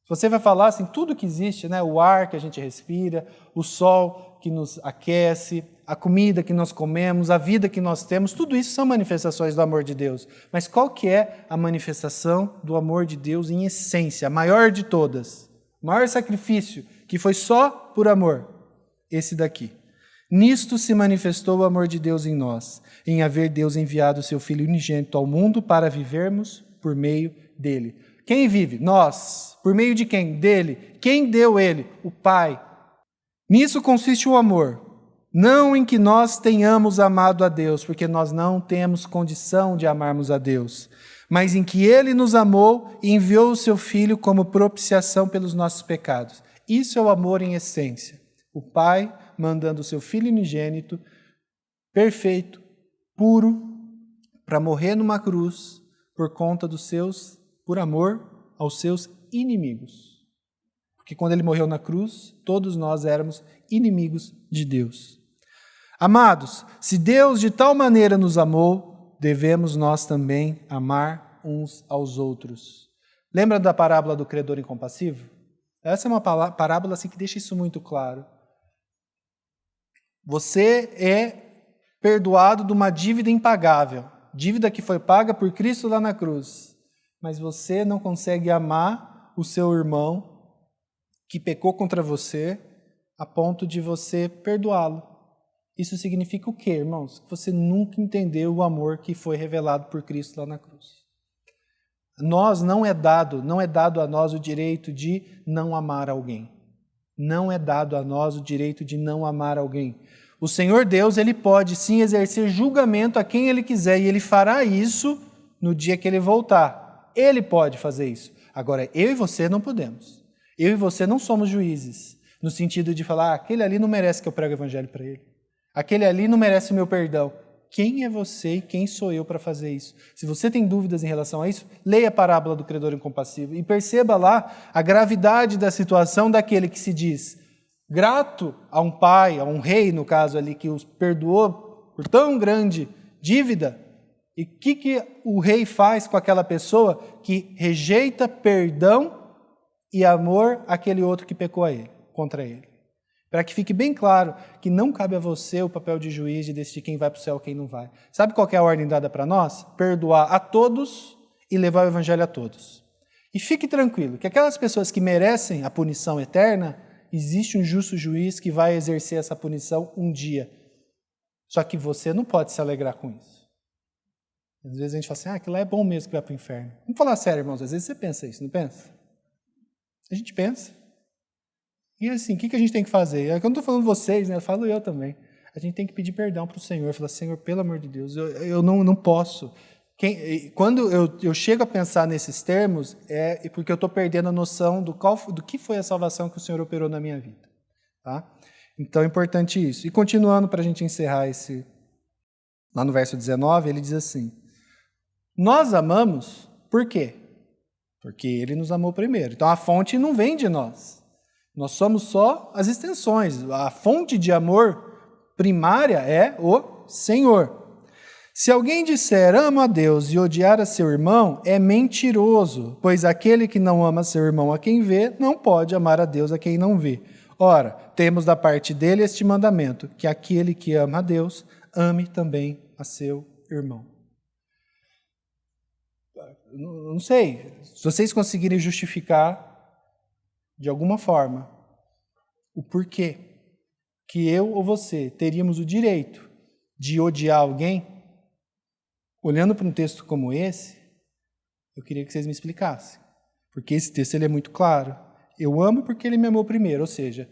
Você vai falar assim, tudo que existe, né? O ar que a gente respira, o sol que nos aquece, a comida que nós comemos, a vida que nós temos, tudo isso são manifestações do amor de Deus. Mas qual que é a manifestação do amor de Deus em essência, a maior de todas? O maior sacrifício, que foi só por amor, esse daqui. Nisto se manifestou o amor de Deus em nós, em haver Deus enviado o seu Filho unigênito ao mundo para vivermos por meio dele. Quem vive? Nós. Por meio de quem? Dele. Quem deu ele? O Pai. Nisso consiste o amor. Não em que nós tenhamos amado a Deus, porque nós não temos condição de amarmos a Deus, mas em que Ele nos amou e enviou o Seu Filho como propiciação pelos nossos pecados. Isso é o amor em essência. O Pai mandando o Seu Filho unigênito, perfeito, puro, para morrer numa cruz por conta por amor aos seus inimigos. Porque quando Ele morreu na cruz, todos nós éramos inimigos de Deus. Amados, se Deus de tal maneira nos amou, devemos nós também amar uns aos outros. Lembra da parábola do credor incompassivo? Essa é uma parábola assim, que deixa isso muito claro. Você é perdoado de uma dívida impagável, dívida que foi paga por Cristo lá na cruz, mas você não consegue amar o seu irmão que pecou contra você a ponto de você perdoá-lo. Isso significa o quê, irmãos? Que você nunca entendeu o amor que foi revelado por Cristo lá na cruz. Não é dado a nós o direito de não amar alguém. Não é dado a nós o direito de não amar alguém. O Senhor Deus, Ele pode sim exercer julgamento a quem Ele quiser, e Ele fará isso no dia que Ele voltar. Ele pode fazer isso. Agora, eu e você não podemos. Eu e você não somos juízes, no sentido de falar, aquele ali não merece que eu pregue o evangelho para ele. Aquele ali não merece o meu perdão. Quem é você e quem sou eu para fazer isso? Se você tem dúvidas em relação a isso, leia a parábola do credor incompassivo e perceba lá a gravidade da situação daquele que se diz grato a um pai, a um rei, no caso ali, que os perdoou por tão grande dívida. E o que o rei faz com aquela pessoa que rejeita perdão e amor àquele outro que pecou contra ele. Para que fique bem claro que não cabe a você o papel de juiz de decidir quem vai para o céu e quem não vai. Sabe qual que é a ordem dada para nós? Perdoar a todos e levar o evangelho a todos. E fique tranquilo, que aquelas pessoas que merecem a punição eterna, existe um justo juiz que vai exercer essa punição um dia. Só que você não pode se alegrar com isso. Às vezes a gente fala assim, aquilo lá é bom mesmo que vai para o inferno. Vamos falar sério, irmãos, às vezes você pensa isso, não pensa? A gente pensa. E assim, o que a gente tem que fazer? Eu não estou falando vocês, né? Eu falo eu também. A gente tem que pedir perdão para o Senhor. Falar, Senhor, pelo amor de Deus, eu não posso. Quando eu chego a pensar nesses termos, é porque eu estou perdendo a noção do que foi a salvação que o Senhor operou na minha vida. Tá? Então é importante isso. E continuando para a gente encerrar lá no verso 19, ele diz assim, nós amamos por quê? Porque ele nos amou primeiro. Então a fonte não vem de nós. Nós somos só as extensões. A fonte de amor primária é o Senhor. Se alguém disser amo a Deus e odiar a seu irmão, é mentiroso, pois aquele que não ama seu irmão a quem vê, não pode amar a Deus a quem não vê. Ora, temos da parte dele este mandamento, que aquele que ama a Deus, ame também a seu irmão. Não sei, se vocês conseguirem justificar de alguma forma, o porquê que eu ou você teríamos o direito de odiar alguém, olhando para um texto como esse, eu queria que vocês me explicassem. Porque esse texto ele é muito claro. Eu amo porque ele me amou primeiro, ou seja,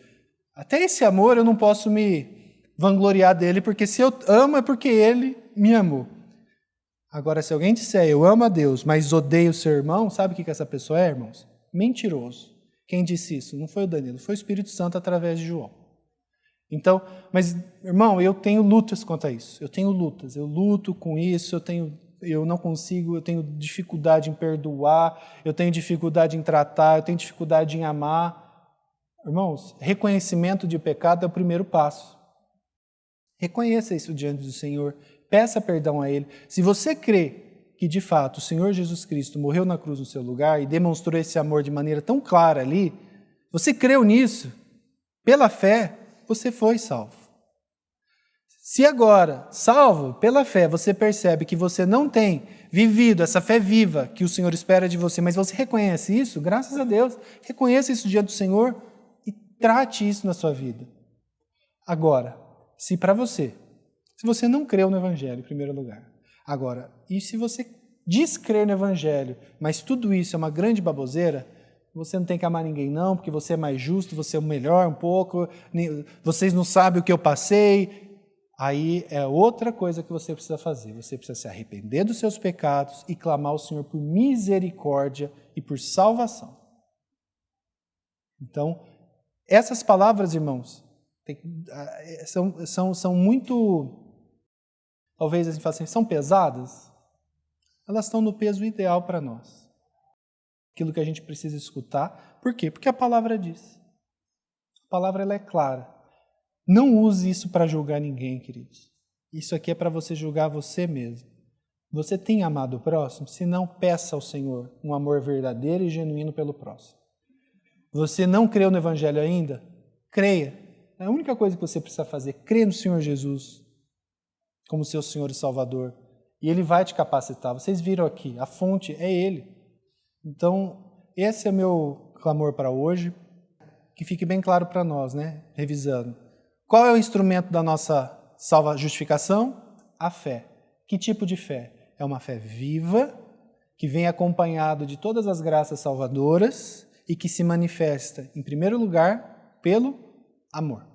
até esse amor eu não posso me vangloriar dele, porque se eu amo é porque ele me amou. Agora, se alguém disser eu amo a Deus, mas odeio o seu irmão, sabe o que essa pessoa é, irmãos? Mentiroso. Quem disse isso? Não foi o Danilo, foi o Espírito Santo através de João. Então, mas, irmão, eu tenho lutas quanto a isso. Eu tenho lutas, eu luto com isso, eu não consigo, eu tenho dificuldade em perdoar, eu tenho dificuldade em tratar, eu tenho dificuldade em amar. Irmãos, reconhecimento de pecado é o primeiro passo. Reconheça isso diante do Senhor, peça perdão a Ele. Se você crê que, de fato, o Senhor Jesus Cristo morreu na cruz no seu lugar e demonstrou esse amor de maneira tão clara ali, você creu nisso, pela fé, você foi salvo. Se agora, salvo pela fé, você percebe que você não tem vivido essa fé viva que o Senhor espera de você, mas você reconhece isso, graças a Deus, reconheça isso diante do Senhor e trate isso na sua vida. Agora, se você não creu no Evangelho, em primeiro lugar, agora, e se você diz crer no Evangelho, mas tudo isso é uma grande baboseira, você não tem que amar ninguém não, porque você é mais justo, você é o melhor um pouco, vocês não sabem o que eu passei, aí é outra coisa que você precisa fazer. Você precisa se arrepender dos seus pecados e clamar ao Senhor por misericórdia e por salvação. Então, essas palavras, irmãos, são muito... Talvez a gente fale assim, são pesadas? Elas estão no peso ideal para nós. Aquilo que a gente precisa escutar. Por quê? Porque a palavra diz. A palavra ela é clara. Não use isso para julgar ninguém, queridos. Isso aqui é para você julgar você mesmo. Você tem amado o próximo? Se não, peça ao Senhor um amor verdadeiro e genuíno pelo próximo. Você não creu no Evangelho ainda? Creia. A única coisa que você precisa fazer é crer no Senhor Jesus como seu Senhor e Salvador. E Ele vai te capacitar. Vocês viram aqui, a fonte é Ele. Então, esse é meu clamor para hoje. Que fique bem claro para nós, né? Revisando. Qual é o instrumento da nossa justificação? A fé. Que tipo de fé? É uma fé viva, que vem acompanhado de todas as graças salvadoras e que se manifesta, em primeiro lugar, pelo amor.